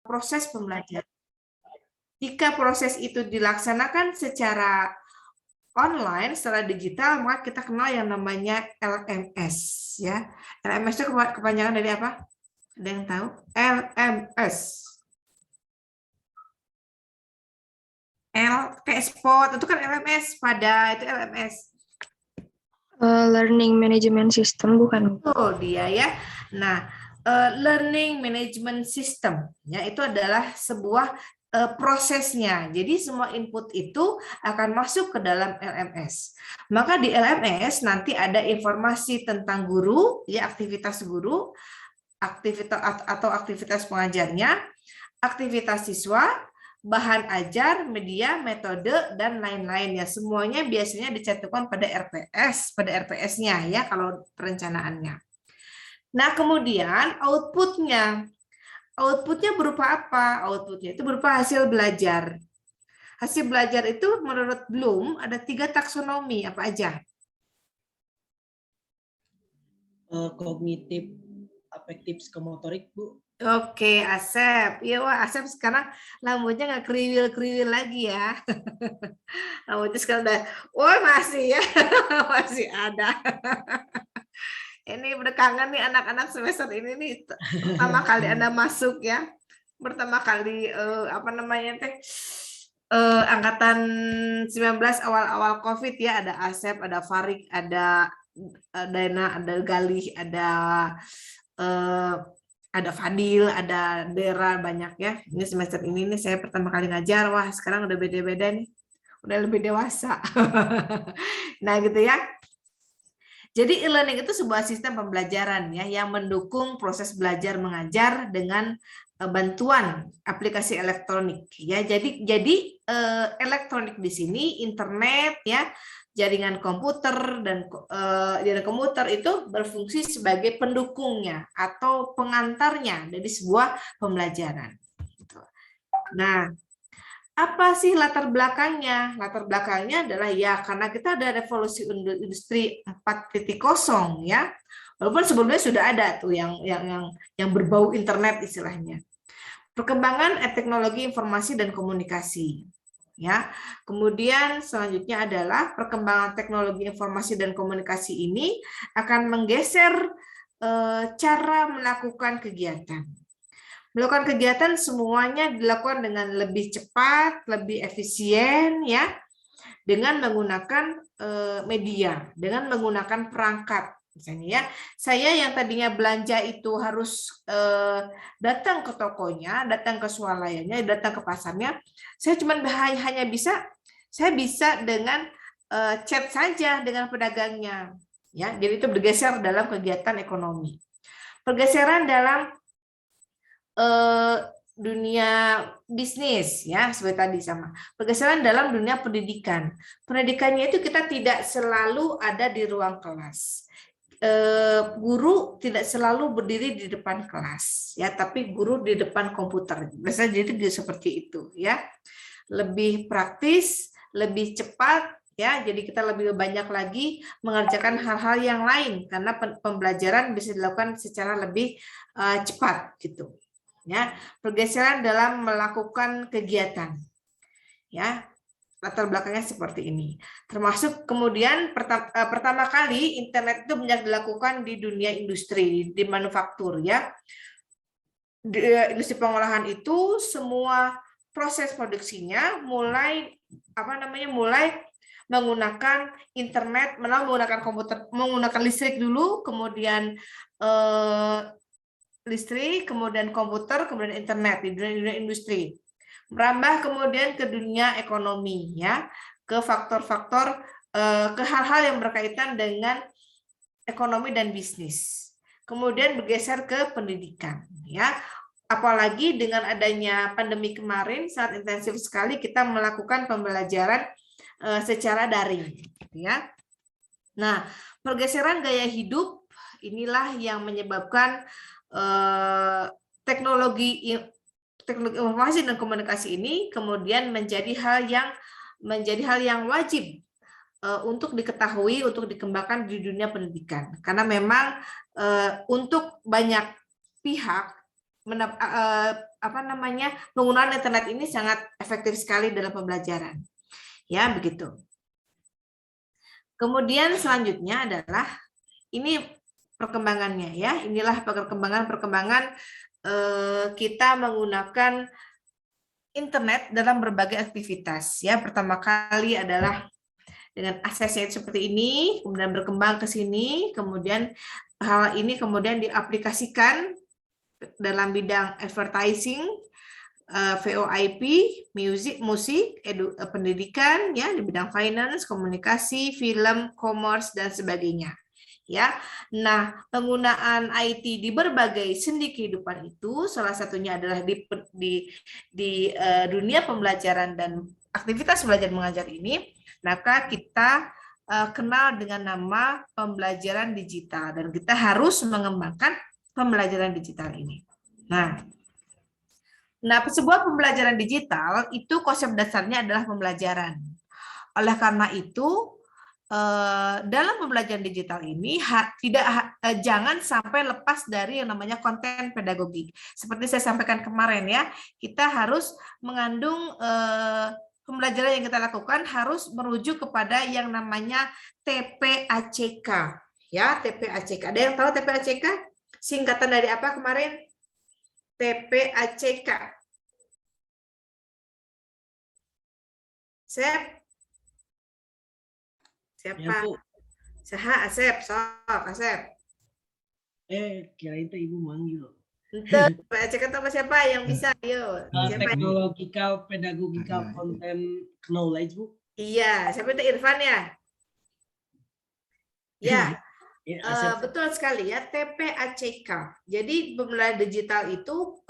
proses pembelajaran. Jika proses itu dilaksanakan secara online, secara digital, maka kita kenal yang namanya LMS. Ya, LMS itu kepanjangan dari apa? Ada yang tahu? LMS. L kayak spot itu kan LMS, pada itu LMS. Learning Management System bukan? Oh, dia ya. Nah, Learning Management System ya itu adalah sebuah prosesnya. Jadi semua input itu akan masuk ke dalam LMS. Maka di LMS nanti ada informasi tentang guru, ya aktivitas guru, aktivitas atau aktivitas pengajarnya, aktivitas siswa, bahan ajar, media, metode, dan lain-lain ya. Semuanya biasanya dicantumkan pada pada RPS-nya ya kalau perencanaannya. Nah, kemudian outputnya berupa apa? Outputnya itu berupa hasil belajar. Hasil belajar itu menurut Bloom ada 3 taksonomi, apa aja? Kognitif, afektif, psikomotorik, Bu. Oke, Asep. Iya, wah Asep sekarang rambutnya nggak kriwil-kriwil lagi ya. Rambutnya sekarang udah, wah masih ya, masih ada. Ini udah kangen nih anak-anak semester ini nih, pertama kali Anda masuk ya. Pertama kali apa namanya teh? Angkatan 19 awal-awal Covid ya, ada Asep, ada Farik, ada Dana, ada Galih, ada Fadil, ada Dera, banyak ya. Ini semester ini nih saya pertama kali ngajar, wah sekarang udah beda-beda nih, udah lebih dewasa. Nah gitu ya. Jadi e-learning itu sebuah sistem pembelajaran ya yang mendukung proses belajar mengajar dengan bantuan aplikasi elektronik ya. Jadi elektronik di sini internet ya, jaringan komputer dan jaringan komputer itu berfungsi sebagai pendukungnya atau pengantarnya dari sebuah pembelajaran. Nah, apa sih latar belakangnya? Latar belakangnya adalah ya karena kita ada revolusi industri 4.0 ya. Walaupun sebelumnya sudah ada tuh yang berbau internet istilahnya. Perkembangan teknologi informasi dan komunikasi. Ya. Kemudian selanjutnya adalah perkembangan teknologi informasi dan komunikasi ini akan menggeser cara melakukan kegiatan. Melakukan kegiatan semuanya dilakukan dengan lebih cepat, lebih efisien ya, dengan menggunakan media, dengan menggunakan perangkat. Misalnya ya, saya yang tadinya belanja itu harus datang ke tokonya, datang ke swalayannya, datang ke pasarnya, saya cuma hanya saya bisa dengan chat saja dengan pedagangnya. Ya, jadi itu bergeser dalam kegiatan ekonomi. Pergeseran dalam dunia bisnis ya seperti tadi sama pergeseran dalam dunia pendidikan. Pendidikannya itu kita tidak selalu ada di ruang kelas. Guru tidak selalu berdiri di depan kelas ya, tapi guru di depan komputer. Biasanya jadi seperti itu ya. Lebih praktis, lebih cepat ya. Jadi kita lebih banyak lagi mengerjakan hal-hal yang lain karena pembelajaran bisa dilakukan secara lebih cepat gitu. Ya, pergeseran dalam melakukan kegiatan. Ya, latar belakangnya seperti ini. Termasuk kemudian pertama kali internet itu banyak dilakukan di dunia industri, di manufaktur ya. Di industri pengolahan itu semua proses produksinya mulai mulai menggunakan internet, menggunakan komputer, menggunakan listrik dulu, kemudian listrik, kemudian komputer, kemudian internet di dunia industri. Merambah kemudian ke dunia ekonomi ya, ke faktor-faktor ke hal-hal yang berkaitan dengan ekonomi dan bisnis. Kemudian bergeser ke pendidikan ya. Apalagi dengan adanya pandemi kemarin sangat intensif sekali kita melakukan pembelajaran secara daring ya. Nah, pergeseran gaya hidup inilah yang menyebabkan teknologi informasi dan komunikasi ini kemudian menjadi hal yang wajib untuk diketahui, untuk dikembangkan di dunia pendidikan. Karena memang untuk banyak pihak penggunaan internet ini sangat efektif sekali dalam pembelajaran. Ya, begitu. Kemudian selanjutnya adalah ini perkembangannya ya. Inilah perkembangan kita menggunakan internet dalam berbagai aktivitas ya. Pertama kali adalah dengan aksesnya seperti ini, kemudian berkembang ke sini, kemudian hal ini kemudian diaplikasikan dalam bidang advertising, VoIP, musik, pendidikan, ya di bidang finance, komunikasi, film, commerce dan sebagainya. Ya, nah penggunaan IT di berbagai sendi kehidupan itu salah satunya adalah di dunia pembelajaran dan aktivitas belajar mengajar ini, maka kita kenal dengan nama pembelajaran digital dan kita harus mengembangkan pembelajaran digital ini. Nah, sebuah pembelajaran digital itu konsep dasarnya adalah pembelajaran. Oleh karena itu, dalam pembelajaran digital ini jangan sampai lepas dari yang namanya konten pedagogi. Seperti saya sampaikan kemarin ya, kita harus mengandung pembelajaran yang kita lakukan harus merujuk kepada yang namanya TPACK. Ya, TPACK. Ada yang tahu TPACK? Singkatan dari apa kemarin? TPACK. Sep? Siapa? Ya, Bu. Saha Asep, sok Asep. Kirain itu Ibu manggil. TPACK sama siapa yang bisa? Ayo. Technological Pedagogical Content Knowledge, Bu. Iya, siapa itu Irfan ya? Ya, betul sekali ya, TPACK. Jadi pembelajaran digital itu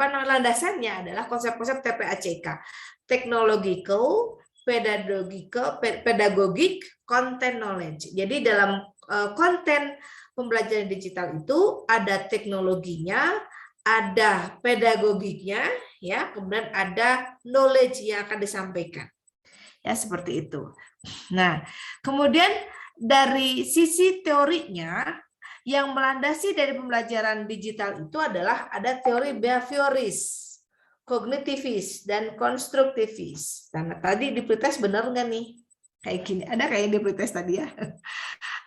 landasannya adalah konsep-konsep TPACK. Technological, pedagogic, content knowledge. Jadi dalam konten pembelajaran digital itu ada teknologinya, ada pedagogiknya, ya, kemudian ada knowledge yang akan disampaikan. Ya, seperti itu. Nah, kemudian dari sisi teorinya, yang melandasi dari pembelajaran digital itu adalah ada teori behavioris, kognitivis, dan konstruktivis. Nah, tadi di pretest benar nggak nih? Kayak gini, ada kayak di pretest tadi ya.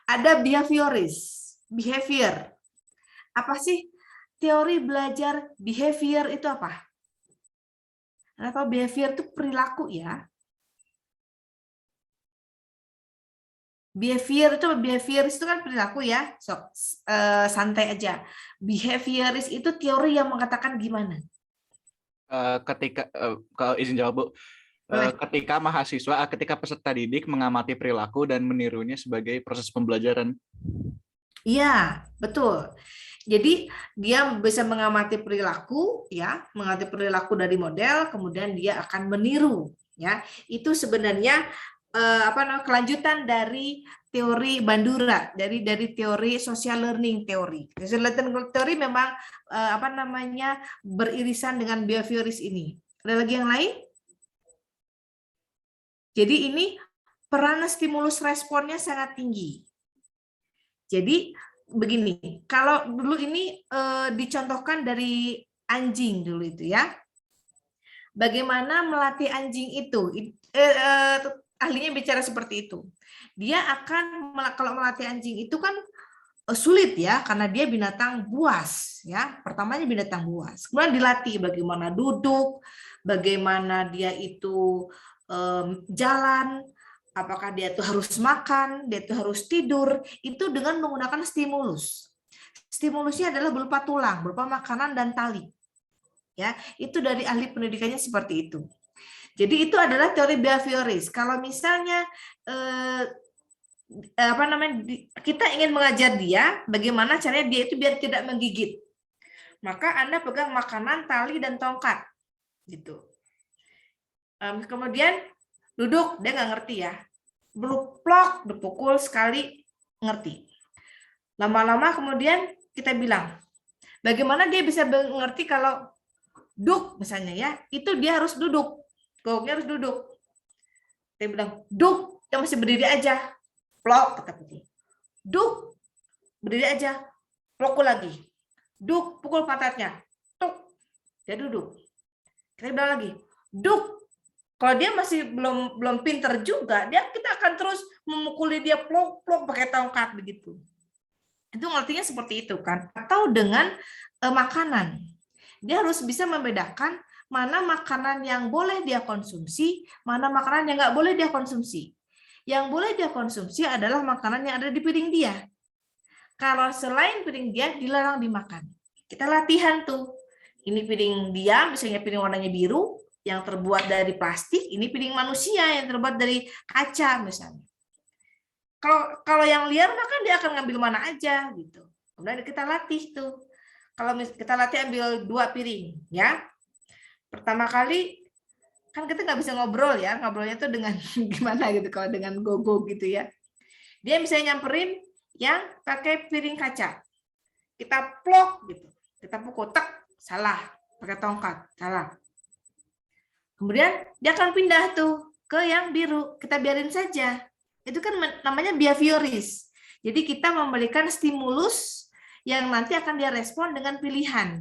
Ada behavioris, behavior. Apa sih teori belajar behavior itu apa? Atau behavior itu perilaku ya. Behavior itu kan perilaku ya. Santai aja. Behavioris itu teori yang mengatakan gimana? Kalau izin jawab Bu, ketika peserta didik mengamati perilaku dan menirunya sebagai proses pembelajaran. Iya, betul. Jadi dia bisa mengamati perilaku, ya, mengamati perilaku dari model, kemudian dia akan meniru, ya. Itu sebenarnya kelanjutan dari teori Bandura, dari teori social learning teori. Social learning teori memang beririsan dengan behavioris ini. Ada lagi yang lain? Jadi ini peran stimulus responnya sangat tinggi. Jadi begini, kalau dulu ini dicontohkan dari anjing dulu itu ya. Bagaimana melatih anjing itu? Ahlinya bicara seperti itu. Dia akan, kalau melatih anjing itu kan sulit ya, karena dia binatang buas ya. Pertamanya binatang buas. Kemudian dilatih bagaimana duduk, bagaimana dia itu jalan, apakah dia itu harus makan, dia itu harus tidur, itu dengan menggunakan stimulus. Stimulusnya adalah berupa tulang, berupa makanan dan tali. Ya, itu dari ahli pendidikannya seperti itu. Jadi itu adalah teori behavioris. Kalau misalnya kita ingin mengajar dia bagaimana caranya dia itu biar tidak menggigit, maka Anda pegang makanan, tali dan tongkat, gitu. Kemudian duduk, dia nggak ngerti ya, plok, dipukul sekali, ngerti. Lama-lama kemudian kita bilang, bagaimana dia bisa mengerti kalau duk misalnya ya, itu dia harus duduk. Goknya harus duduk. Dia bilang, duk, dia masih berdiri aja. Plok, kata putih. Duk, berdiri aja. Plokku lagi. Duk, pukul pantatnya. Tuk, dia duduk. Kita bilang lagi, duk. Kalau dia masih belum pinter juga, kita akan terus memukuli dia plok-plok pakai tongkat begitu. Itu artinya seperti itu kan. Atau dengan makanan. Dia harus bisa membedakan mana makanan yang boleh dia konsumsi, mana makanan yang nggak boleh dia konsumsi. Yang boleh dia konsumsi adalah makanan yang ada di piring dia. Kalau selain piring dia, dilarang dimakan. Kita latihan tuh. Ini piring dia, misalnya piring warnanya biru, yang terbuat dari plastik, ini piring manusia yang terbuat dari kaca misalnya. Kalau yang liar makan dia akan ngambil mana aja gitu. Kemudian kita latih tuh. Kalau kita latih ambil 2 piring ya. Pertama kali kan kita nggak bisa ngobrol ya, ngobrolnya tuh dengan gimana gitu kalau dengan gogo gitu ya. Dia misalnya nyamperin yang pakai piring kaca. Kita plok gitu. Kita pukul tek, salah, pakai tongkat, salah. Kemudian dia akan pindah tuh ke yang biru, kita biarin saja. Itu kan namanya behavioris. Jadi kita memberikan stimulus yang nanti akan dia respon dengan pilihan.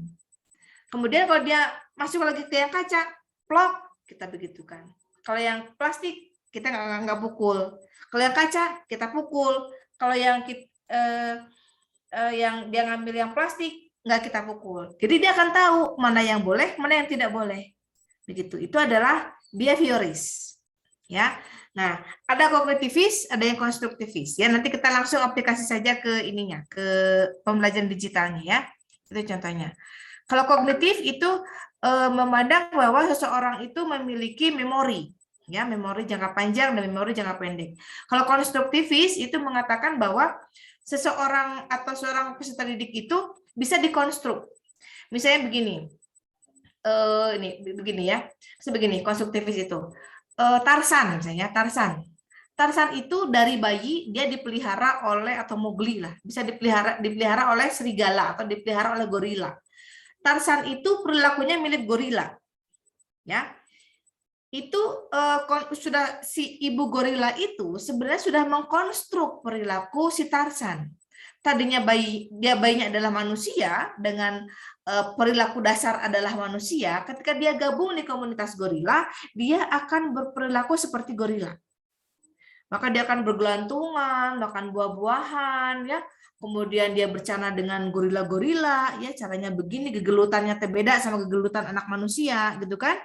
Kemudian kalau dia masuk lagi ke yang kaca, plok, kita begitukan. Kalau yang plastik, kita nggak pukul. Kalau yang kaca, kita pukul. Kalau yang dia ngambil yang plastik, nggak kita pukul. Jadi dia akan tahu mana yang boleh, mana yang tidak boleh. Begitu. Itu adalah behavioris. Ya. Nah, ada kognitivis, ada yang konstruktivis. Ya, nanti kita langsung aplikasi saja ke ininya, ke pembelajaran digitalnya ya. Itu contohnya. Kalau kognitif itu memandang bahwa seseorang itu memiliki memori, ya, memori jangka panjang dan memori jangka pendek. Kalau konstruktivis itu mengatakan bahwa seseorang atau seorang peserta didik itu bisa dikonstruk. Misalnya begini. Ini begini ya. Sebegini konstruktivis itu. Tarsan misalnya, Tarsan itu dari bayi dia dipelihara oleh atau Mowgli lah, bisa dipelihara oleh serigala atau dipelihara oleh gorila. Tarsan itu perilakunya mirip gorila. Ya. Itu sudah si ibu gorila itu sebenarnya sudah mengkonstruk perilaku si Tarsan. Tadinya bayinya adalah manusia dengan perilaku dasar adalah manusia. Ketika dia gabung di komunitas gorila, dia akan berperilaku seperti gorila. Maka dia akan bergelantungan, makan buah-buahan, ya. Kemudian dia bercana dengan gorila-gorila, ya, caranya begini, gegelutannya beda sama gegelutan anak manusia, gitu kan?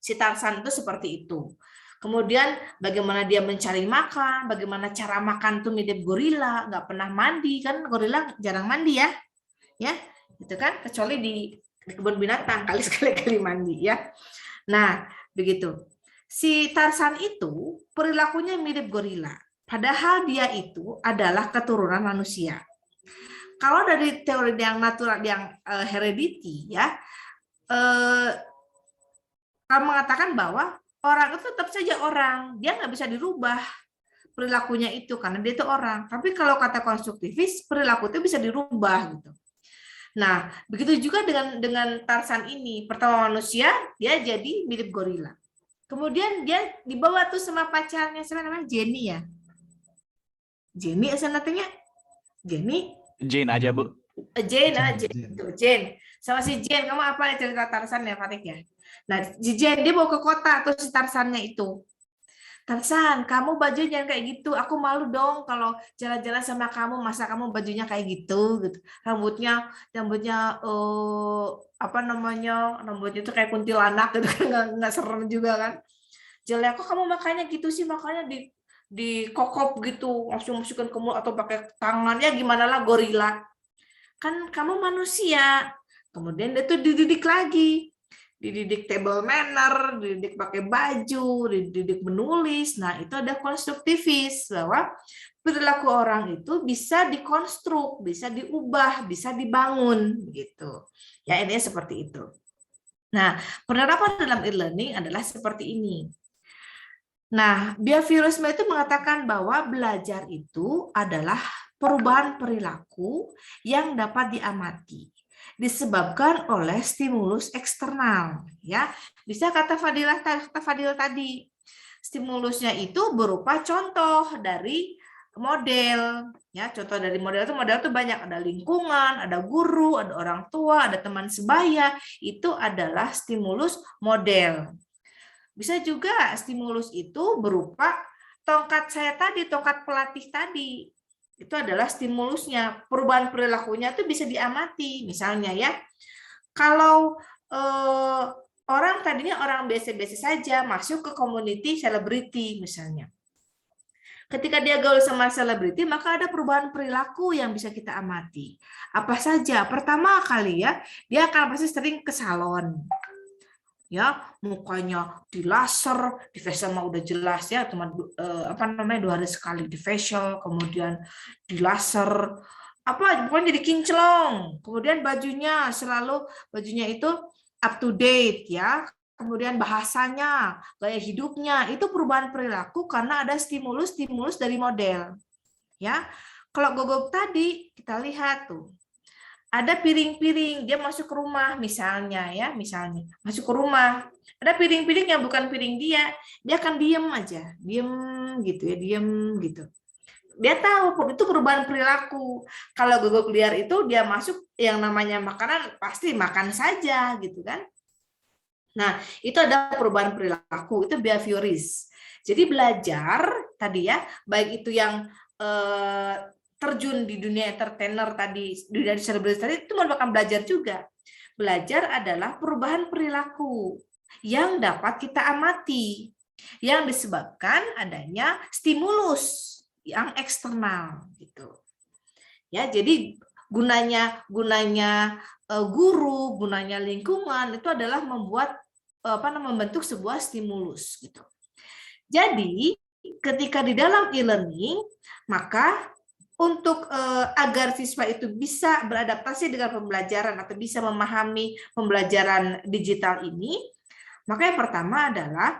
Si Tarsan itu seperti itu. Kemudian bagaimana dia mencari makan, bagaimana cara makan tuh mirip gorila, nggak pernah mandi, kan gorila jarang mandi ya, gitu kan, kecuali di kebun binatang kali mandi ya. Nah begitu. Si Tarsan itu perilakunya mirip gorila, padahal dia itu adalah keturunan manusia. Kalau dari teori yang natural, yang heredity ya, kalau mengatakan bahwa orang itu tetap saja orang, dia nggak bisa dirubah perilakunya itu karena dia itu orang. Tapi kalau kata konstruktivis, perilaku itu bisa dirubah gitu. Nah, begitu juga dengan Tarsan ini. Pertama manusia, dia jadi mirip gorila. Kemudian dia dibawa tuh sama pacarnya, siapa namanya? Jenny ya. Jenny asalnya Jenny. Jane aja, Bu. Jane. Sama si Jane, kamu apa cerita Tarsan ya, Fatik ya? Nah, si Jane dia bawa ke kota tuh si Tarsannya itu. Tarsan, kamu baju jangan kayak gitu. Aku malu dong kalau jalan-jalan sama kamu, masa kamu bajunya kayak gitu. Rambutnya rambutnya itu kayak kuntilanak gitu kan, nggak serem juga kan. Jelek, kok kamu makanya gitu sih, makanya di kokop gitu, langsung masukin ke mulut atau pakai tangan, ya gimana lah gorila. Kan kamu manusia. Kemudian dia tuh dididik lagi. Dididik table manner, dididik pakai baju, dididik menulis. Nah, itu ada konstruktivis, bahwa perilaku orang itu bisa dikonstruk, bisa diubah, bisa dibangun gitu. Ya, ini seperti itu. Nah, penerapan dalam e-learning adalah seperti ini. Nah, behaviorisme itu mengatakan bahwa belajar itu adalah perubahan perilaku yang dapat diamati disebabkan oleh stimulus eksternal, ya. Bisa kata Fadil tadi, stimulusnya itu berupa contoh dari model. Ya, contoh dari model itu banyak, ada lingkungan, ada guru, ada orang tua, ada teman sebaya. Itu adalah stimulus model. Bisa juga stimulus itu berupa tongkat saya tadi, tongkat pelatih tadi. Itu adalah stimulusnya. Perubahan perilakunya itu bisa diamati. Misalnya ya, kalau orang tadinya orang biasa-biasa saja masuk ke community selebriti misalnya. Ketika dia gaul sama selebriti, maka ada perubahan perilaku yang bisa kita amati. Apa saja? Pertama kali ya, dia akan pasti sering ke salon. Ya, mukanya di laser, di facial mah udah jelas ya, teman 2 hari sekali di facial, kemudian di laser, pokoknya jadi kinclong. Kemudian bajunya itu up to date ya. Kemudian bahasanya, gaya hidupnya, itu perubahan perilaku karena ada stimulus dari model. Ya, kalau gogok tadi kita lihat tuh, ada piring-piring, dia masuk ke rumah misalnya masuk ke rumah, ada piring-piring yang bukan piring dia akan diem aja, diem gitu. Dia tahu itu perubahan perilaku. Kalau gogok liar itu dia masuk yang namanya makanan pasti makan saja gitu kan. Nah, itu ada perubahan perilaku, itu behavioris. Jadi belajar tadi ya, baik itu yang terjun di dunia entertainer tadi, dunia selebritis tadi, itu merupakan belajar juga. Belajar adalah perubahan perilaku yang dapat kita amati, yang disebabkan adanya stimulus yang eksternal gitu. Ya, jadi gunanya guru, gunanya lingkungan itu adalah membentuk sebuah stimulus gitu. Jadi ketika di dalam e-learning, maka untuk agar siswa itu bisa beradaptasi dengan pembelajaran atau bisa memahami pembelajaran digital ini, maka yang pertama adalah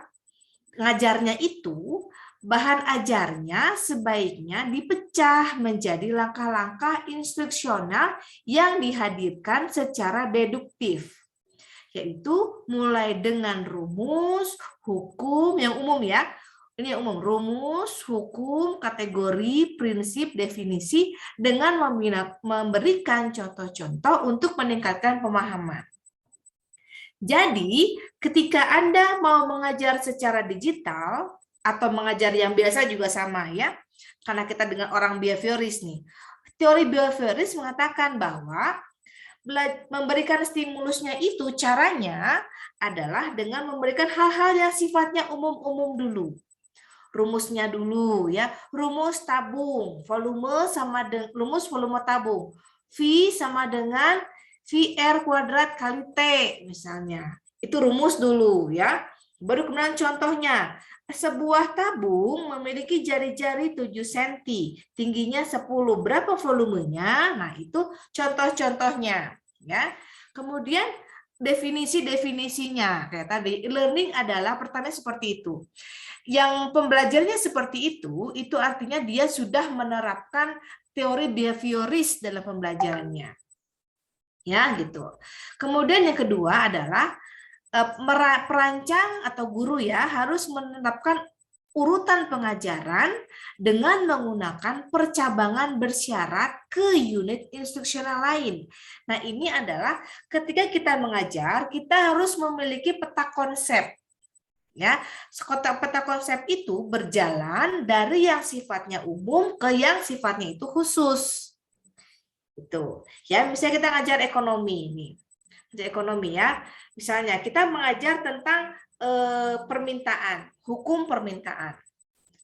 ngajarnya itu, bahan ajarnya sebaiknya dipecah menjadi langkah-langkah instruksional yang dihadirkan secara deduktif, yaitu mulai dengan rumus, hukum yang umum ya. Ini yang umum, rumus, hukum, kategori, prinsip, definisi dengan memberikan contoh-contoh untuk meningkatkan pemahaman. Jadi, ketika Anda mau mengajar secara digital, atau mengajar yang biasa juga sama ya, karena kita dengan orang behavioris nih. Teori behavioris mengatakan bahwa memberikan stimulusnya itu caranya adalah dengan memberikan hal-hal yang sifatnya umum-umum dulu. Rumusnya dulu ya, rumus tabung, rumus volume tabung. V sama dengan VR kuadrat kali T misalnya. Itu rumus dulu ya. Baru kemudian contohnya, sebuah tabung memiliki jari-jari 7 cm, tingginya 10. Berapa volumenya? Nah, itu contoh-contohnya ya. Kemudian definisi-definisinya kayak tadi, e-learning adalah pertama seperti itu. Yang pembelajarnya seperti itu artinya dia sudah menerapkan teori behavioris dalam pembelajarannya. Ya, gitu. Kemudian yang kedua adalah perancang atau guru ya harus menetapkan urutan pengajaran dengan menggunakan percabangan bersyarat ke unit instruksional lain. Nah, ini adalah ketika kita mengajar, kita harus memiliki peta konsep. Ya, peta konsep itu berjalan dari yang sifatnya umum ke yang sifatnya itu khusus. Itu. Ya, misalnya kita ngajar ekonomi ini. Ekonomi ya. Misalnya kita mengajar tentang permintaan, hukum permintaan.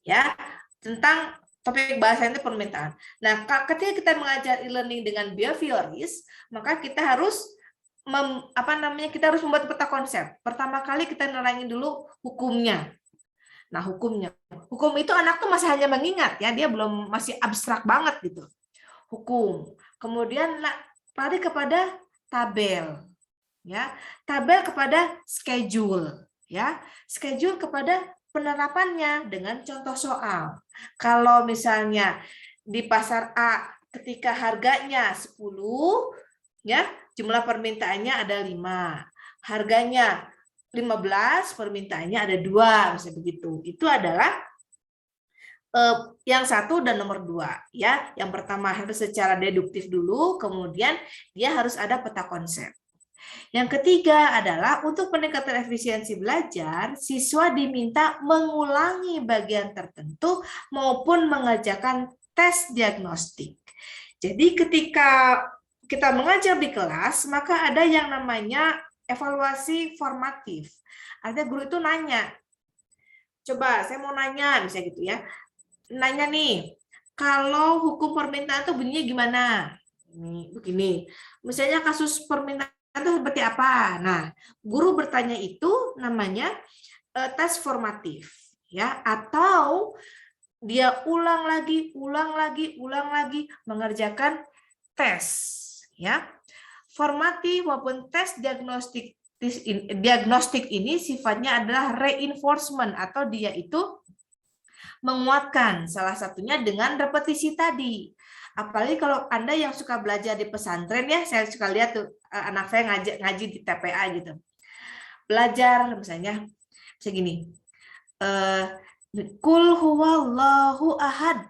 Ya, tentang topik bahasa itu permintaan. Nah, ketika kita mengajar e-learning dengan behavioris, maka kita harus kita harus membuat peta konsep. Pertama kali kita nerangin dulu hukumnya. Nah, hukumnya. Hukum itu anak tuh masih hanya mengingat ya, dia belum masih abstrak banget gitu. Hukum. Kemudian lari kepada tabel. Ya, tabel kepada schedule, ya. Schedule kepada penerapannya dengan contoh soal. Kalau misalnya di pasar A ketika harganya 10, ya, jumlah permintaannya ada 5. Harganya 15, permintaannya ada 2, misalnya begitu. Itu adalah yang satu dan nomor dua, ya. Yang pertama harus secara deduktif dulu, kemudian dia harus ada peta konsep. Yang ketiga adalah untuk peningkatan efisiensi belajar, siswa diminta mengulangi bagian tertentu maupun mengerjakan tes diagnostik. Jadi ketika kita mengajar di kelas, maka ada yang namanya evaluasi formatif. Ada guru itu nanya, coba saya mau nanya, misalnya gitu ya, nanya nih, kalau hukum permintaan itu bunyinya gimana? Ini begini. Misalnya kasus permintaan itu seperti apa? Nah, guru bertanya itu namanya tes formatif, ya, atau dia ulang lagi mengerjakan tes, ya. Formatif maupun tes diagnostik ini sifatnya adalah reinforcement atau dia itu menguatkan, salah satunya dengan repetisi tadi. Apalagi kalau Anda yang suka belajar di pesantren ya, saya suka lihat tuh anak saya ngaji di TPA gitu. Belajar misalnya segini. Kul huwallahu ahad.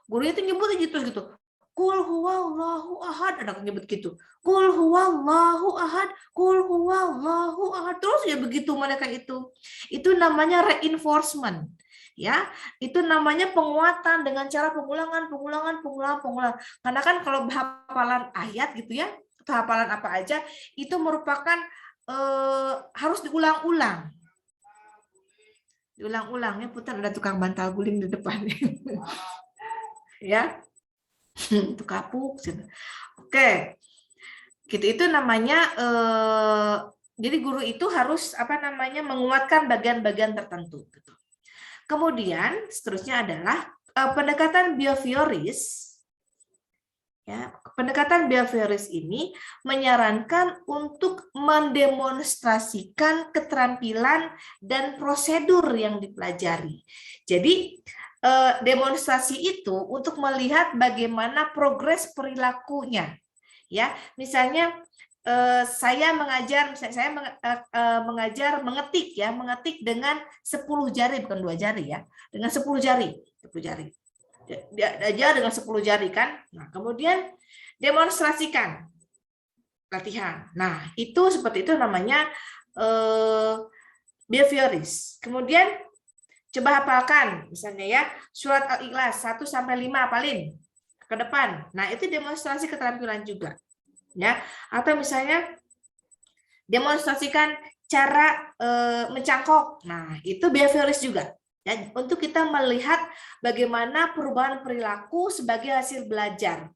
Gurunya itu nyebut gitu gitu. Kul huwallahu ahad, ada nyebut gitu. Kul huwallahu ahad, kul huwallahu ahad. Terus ya begitu mereka itu. Itu namanya reinforcement. Ya, itu namanya penguatan dengan cara pengulangan. Karena kan kalau hafalan ayat gitu ya, atau hafalan apa aja, itu merupakan harus diulang-ulang. Diulang-ulangnya, putar ada tukang bantal guling di depan. Ya. Itu kapuk. Oke. Gitu itu namanya jadi guru itu harus menguatkan bagian-bagian tertentu gitu. Kemudian seterusnya adalah pendekatan behavioris. Ya, pendekatan behavioris ini menyarankan untuk mendemonstrasikan keterampilan dan prosedur yang dipelajari. Jadi demonstrasi itu untuk melihat bagaimana progres perilakunya. Ya, misalnya saya mengajar mengetik ya, mengetik dengan 10 jari bukan 2 jari ya, dengan 10 jari. Dia aja dengan 10 jari kan. Nah, kemudian demonstrasikan latihan. Nah, itu seperti itu namanya behavioris. Kemudian coba hafalkan misalnya ya, surat Al-Ikhlas 1 sampai 5 hafalin ke depan. Nah, itu demonstrasi keterampilan juga. Ya, atau misalnya demonstrasikan cara mencangkok. Nah, itu behavioris juga. Ya, untuk kita melihat bagaimana perubahan perilaku sebagai hasil belajar,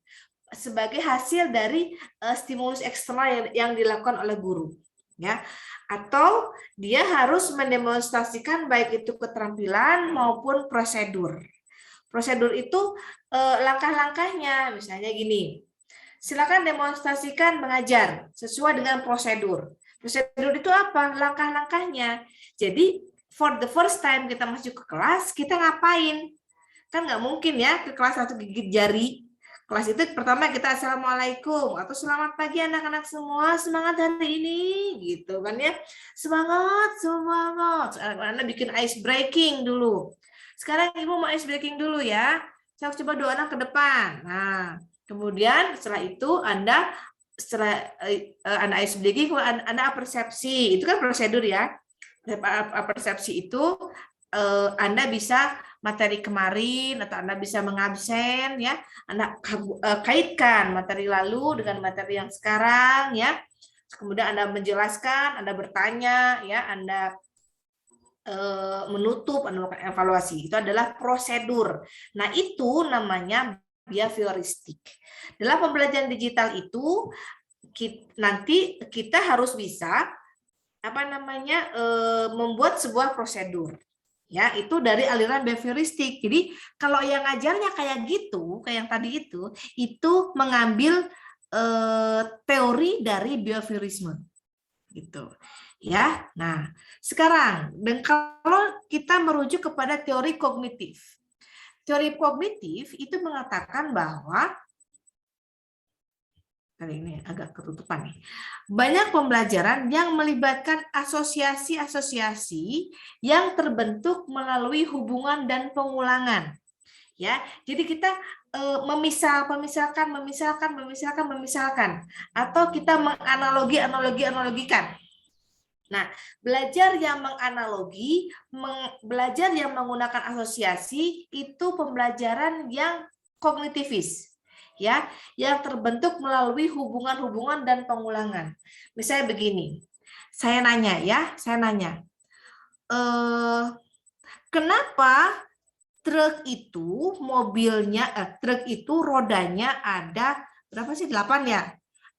sebagai hasil dari stimulus eksternal yang dilakukan oleh guru. Ya, atau dia harus mendemonstrasikan baik itu keterampilan maupun prosedur. Prosedur itu langkah-langkahnya, misalnya gini. Silakan demonstrasikan mengajar sesuai dengan prosedur. Prosedur itu apa? Langkah-langkahnya. Jadi, for the first time kita masuk ke kelas, kita ngapain? Kan nggak mungkin ya ke kelas langsung gigit jari. Kelas itu pertama kita assalamualaikum atau selamat pagi anak-anak semua, semangat hari ini, gitu kan ya. Semangat. Anda bikin ice breaking dulu. Sekarang Ibu mau ice breaking dulu ya. Saya coba 2 anak ke depan. Nah, kemudian setelah itu Anda ice breaking, Anda persepsi, itu kan prosedur ya. Persepsi itu Anda bisa materi kemarin atau Anda bisa mengabsen ya. Anda kaitkan materi lalu dengan materi yang sekarang ya. Kemudian Anda menjelaskan, Anda bertanya ya, Anda menutup, Anda melakukan evaluasi. Itu adalah prosedur. Nah, itu namanya behavioristik. Dalam pembelajaran digital itu nanti kita harus bisa membuat sebuah prosedur. Ya, itu dari aliran behavioristik. Jadi, kalau yang ngajarnya kayak gitu, kayak yang tadi itu mengambil teori dari behaviorisme. Gitu. Ya. Nah, sekarang dan kalau kita merujuk kepada teori kognitif. Teori kognitif itu mengatakan bahwa kali ini agak ketutupan nih. Banyak pembelajaran yang melibatkan asosiasi-asosiasi yang terbentuk melalui hubungan dan pengulangan. Ya, jadi kita memisahkan, atau kita menganalogikan. Nah, belajar yang menganalogi, belajar yang menggunakan asosiasi itu pembelajaran yang kognitivis, ya, yang terbentuk melalui hubungan-hubungan dan pengulangan. Misalnya begini, saya nanya, kenapa truk itu rodanya ada berapa sih? 8 ya?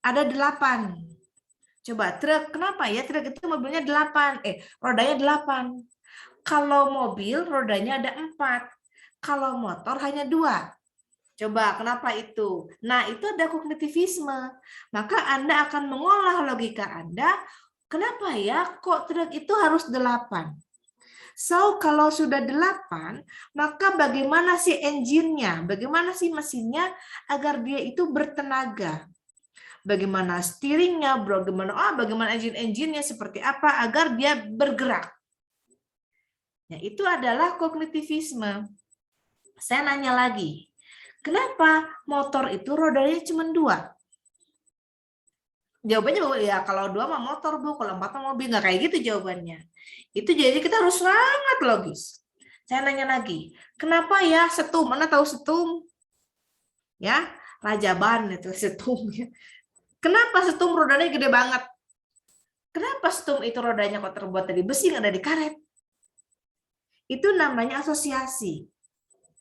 Ada 8. Coba truk, kenapa ya truk itu mobilnya 8? Rodanya 8. Kalau mobil rodanya ada 4. Kalau motor hanya 2. Coba kenapa itu? Nah, itu ada kognitivisme. Maka Anda akan mengolah logika Anda, kenapa ya kok truk itu harus 8? So, kalau sudah 8, maka bagaimana sih engine-nya? Bagaimana sih mesinnya agar dia itu bertenaga? Bagaimana steeringnya, bagaimana engine-nya seperti apa agar dia bergerak? Ya, itu adalah kognitivisme. Saya nanya lagi, kenapa motor itu rodanya cuma 2? Jawabannya ya kalau 2 mah motor, Bu, kalau 4 mah mobil. Nggak kayak gitu jawabannya. Itu jadi kita harus sangat logis. Saya nanya lagi, kenapa ya setum? Mana tahu setum? Ya, Raja Ban itu setum. Kenapa setum rodanya gede banget? Kenapa setum itu rodanya kok terbuat dari besi, nggak dari karet? Itu namanya asosiasi.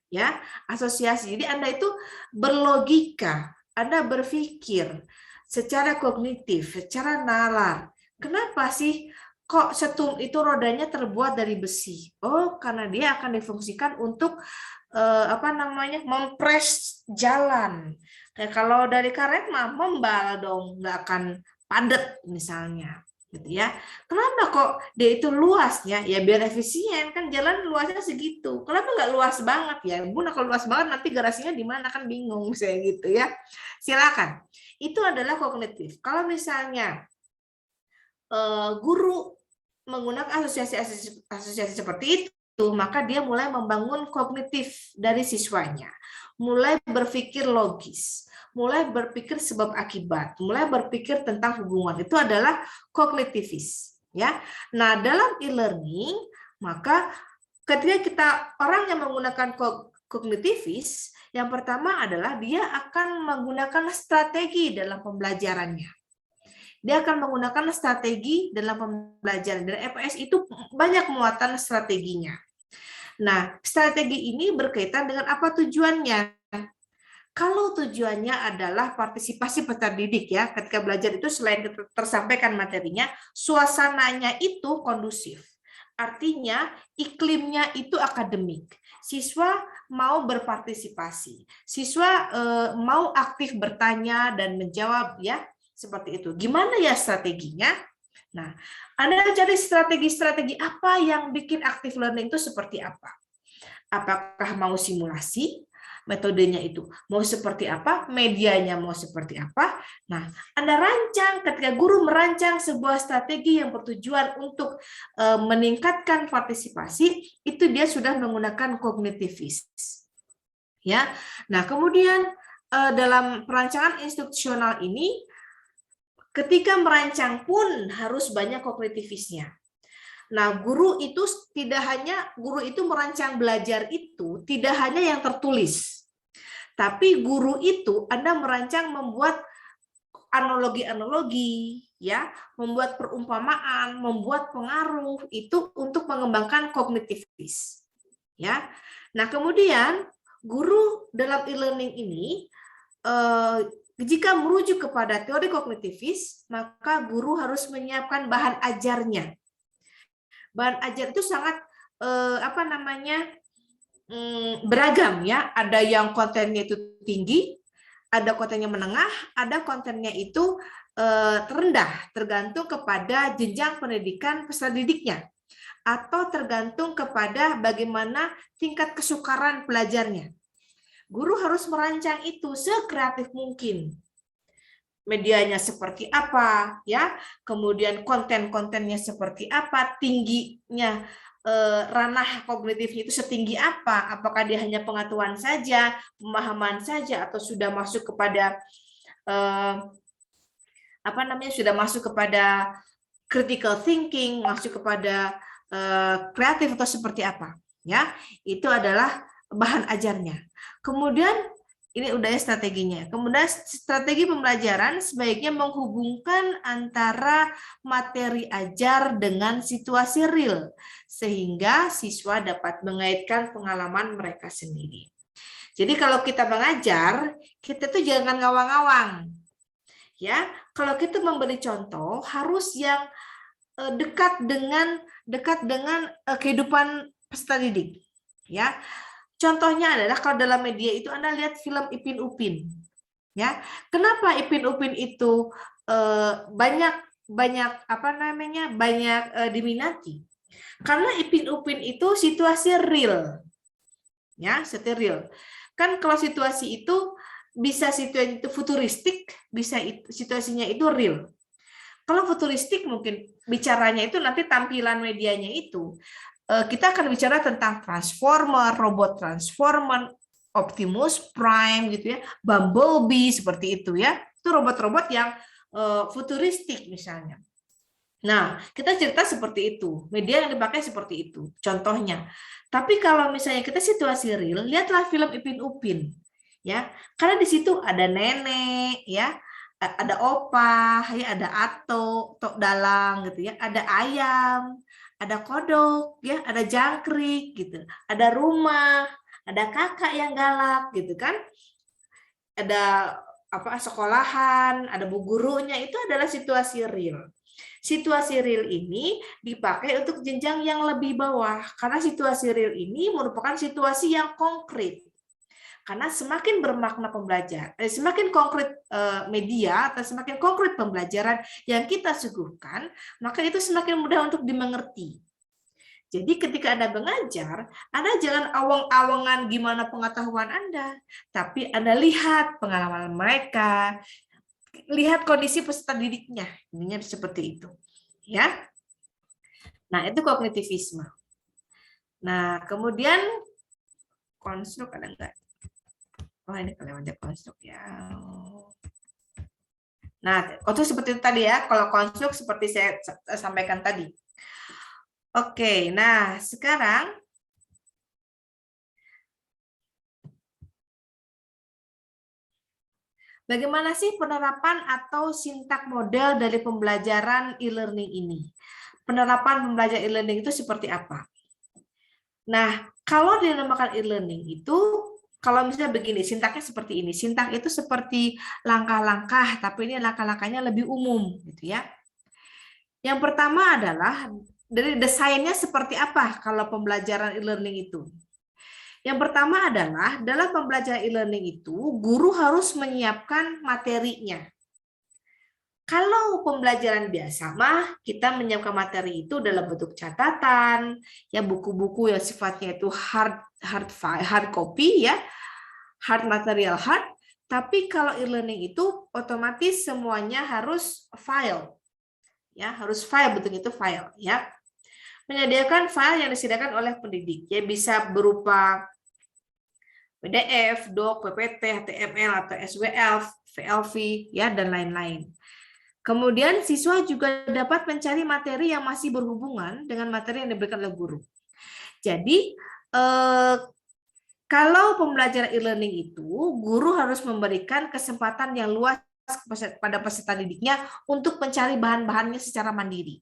Ya, asosiasi. Jadi Anda itu berlogika, Anda berpikir secara kognitif, secara nalar. Kenapa sih kok setum itu rodanya terbuat dari besi? Oh, karena dia akan difungsikan untuk mempres jalan. Kayak kalau dari karet mah membal dong, nggak akan padat misalnya. Gitu ya. Kenapa kok dia itu luas ya? Ya biar efisien, kan jalan luasnya segitu. Kenapa nggak luas banget ya? Bun, kalau luas banget nanti garasinya di mana, kan bingung misalnya gitu ya. Silakan. Itu adalah kognitif. Kalau misalnya guru menggunakan asosiasi seperti itu, maka dia mulai membangun kognitif dari siswanya, mulai berpikir logis, mulai berpikir sebab akibat, mulai berpikir tentang hubungan. Itu adalah kognitivis, ya. Nah, dalam e-learning, maka ketika kita orang yang menggunakan kognitivis, yang pertama adalah dia akan menggunakan strategi dalam pembelajarannya. Dia akan menggunakan strategi dalam pembelajaran. Dan EPS itu banyak muatan strateginya. Nah, strategi ini berkaitan dengan apa tujuannya. Kalau tujuannya adalah partisipasi peserta didik ya, ketika belajar itu selain tersampaikan materinya, suasananya itu kondusif. Artinya iklimnya itu akademik. Siswa mau berpartisipasi. Siswa mau aktif bertanya dan menjawab ya, seperti itu. Gimana ya strateginya? Nah, Anda cari strategi-strategi apa yang bikin active learning itu seperti apa? Apakah mau simulasi? Metodenya itu mau seperti apa, medianya mau seperti apa. Nah, Anda rancang, ketika guru merancang sebuah strategi yang bertujuan untuk meningkatkan partisipasi, itu dia sudah menggunakan kognitivis. Ya. Nah, kemudian dalam perancangan instruksional ini, ketika merancang pun harus banyak kognitivisnya. Nah, guru itu merancang belajar itu tidak hanya yang tertulis. Tapi guru itu Anda merancang membuat analogi-analogi, ya, membuat perumpamaan, membuat pengaruh itu untuk mengembangkan kognitivis. Ya. Nah, kemudian guru dalam e-learning ini jika merujuk kepada teori kognitivis, maka guru harus menyiapkan bahan ajarnya. Bahan ajar itu sangat beragam ya. Ada yang kontennya itu tinggi, ada kontennya menengah, ada kontennya itu rendah, tergantung kepada jenjang pendidikan peserta didiknya, atau tergantung kepada bagaimana tingkat kesukaran belajarnya. Guru harus merancang itu sekreatif mungkin. Medianya seperti apa, ya, kemudian konten-kontennya seperti apa, tingginya ranah kognitifnya itu setinggi apa? Apakah dia hanya pengetahuan saja, pemahaman saja, atau sudah masuk kepada sudah masuk kepada critical thinking, masuk kepada kreatif atau seperti apa? Ya, itu adalah bahan ajarnya. Kemudian ini udah ya strateginya. Kemudian strategi pembelajaran sebaiknya menghubungkan antara materi ajar dengan situasi real, sehingga siswa dapat mengaitkan pengalaman mereka sendiri. Jadi kalau kita mengajar, kita tuh jangan ngawang-ngawang. Ya, kalau kita memberi contoh harus yang dekat dengan kehidupan peserta didik. Ya. Contohnya adalah kalau dalam media itu Anda lihat film Ipin Upin, ya. Kenapa Ipin Upin itu banyak diminati? Karena Ipin Upin itu situasi real, ya, steril. Kan kalau situasi itu bisa situasi itu futuristik, bisa situasinya itu real. Kalau futuristik mungkin bicaranya itu nanti tampilan medianya itu. Kita akan bicara tentang Transformer, robot Transformer, Optimus Prime gitu ya, Bumblebee seperti itu ya. Itu robot-robot yang futuristik misalnya. Nah, kita cerita seperti itu. Media yang dipakai seperti itu. Contohnya. Tapi kalau misalnya kita situasi real, lihatlah film Ipin Upin. Ya, karena di situ ada nenek ya, ada opah, ya, ada ato, tok dalang gitu ya, ada ayam, ada kodok, ya, ada jangkrik gitu, ada rumah, ada kakak yang galak gitu kan, ada sekolahan, ada bu gurunya, itu adalah situasi real. Situasi real ini dipakai untuk jenjang yang lebih bawah karena situasi real ini merupakan situasi yang konkret. Karena semakin bermakna pembelajaran, semakin konkret media atau semakin konkret pembelajaran yang kita suguhkan, maka itu semakin mudah untuk dimengerti. Jadi ketika Anda mengajar, Anda jangan awang-awangan gimana pengetahuan Anda, tapi Anda lihat pengalaman mereka, lihat kondisi peserta didiknya, intinya seperti itu. Ya. Nah, itu kognitivisme. Nah, kemudian konstruk ada enggak? Oh, ini kalimatnya konstruk ya. Nah, konstruk seperti itu tadi ya. Kalau konstruk seperti saya sampaikan tadi. Oke, nah sekarang bagaimana sih penerapan atau sintak model dari pembelajaran e-learning ini? Penerapan pembelajaran e-learning itu seperti apa? Nah, kalau dinamakan e-learning itu kalau misalnya begini, sintaknya seperti ini. Sintak itu seperti langkah-langkah, tapi ini langkah-langkahnya lebih umum, gitu ya. Yang pertama adalah dari desainnya seperti apa kalau pembelajaran e-learning itu. Yang pertama adalah dalam pembelajaran e-learning itu guru harus menyiapkan materinya. Kalau pembelajaran biasa mah kita menyiapkan materi itu dalam bentuk catatan, ya buku-buku yang sifatnya itu hard copy ya, hard material hard. Tapi kalau e-learning itu otomatis semuanya harus file, ya harus file, bentuk itu file, ya. Menyediakan file yang disediakan oleh pendidik, ya bisa berupa PDF, doc, PPT, HTML atau SWL, VLV, ya dan lain-lain. Kemudian siswa juga dapat mencari materi yang masih berhubungan dengan materi yang diberikan oleh guru. Jadi kalau pembelajaran e-learning itu, guru harus memberikan kesempatan yang luas pada peserta didiknya untuk mencari bahan-bahannya secara mandiri.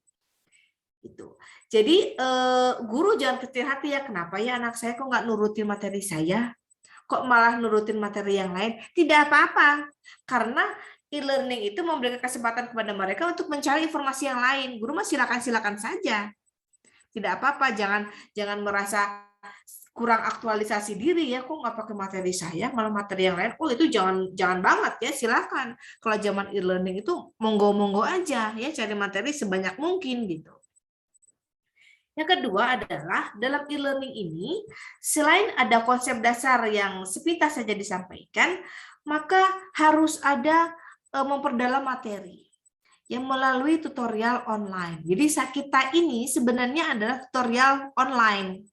Gitu. Jadi guru jangan kecil hati ya, kenapa ya anak saya kok nggak nurutin materi saya? Kok malah nurutin materi yang lain? Tidak apa-apa, karena e-learning itu memberikan kesempatan kepada mereka untuk mencari informasi yang lain. Guru mah silakan saja. Tidak apa-apa, jangan merasa kurang aktualisasi diri ya, kok nggak pakai materi saya, malah materi yang lain. Oh itu jangan banget ya, silakan. Kalau zaman e-learning itu monggo-monggo aja ya, cari materi sebanyak mungkin gitu. Yang kedua adalah dalam e-learning ini, selain ada konsep dasar yang sepintas saja disampaikan, maka harus ada memperdalam materi. yang melalui tutorial online. Jadi kita ini sebenarnya adalah tutorial online.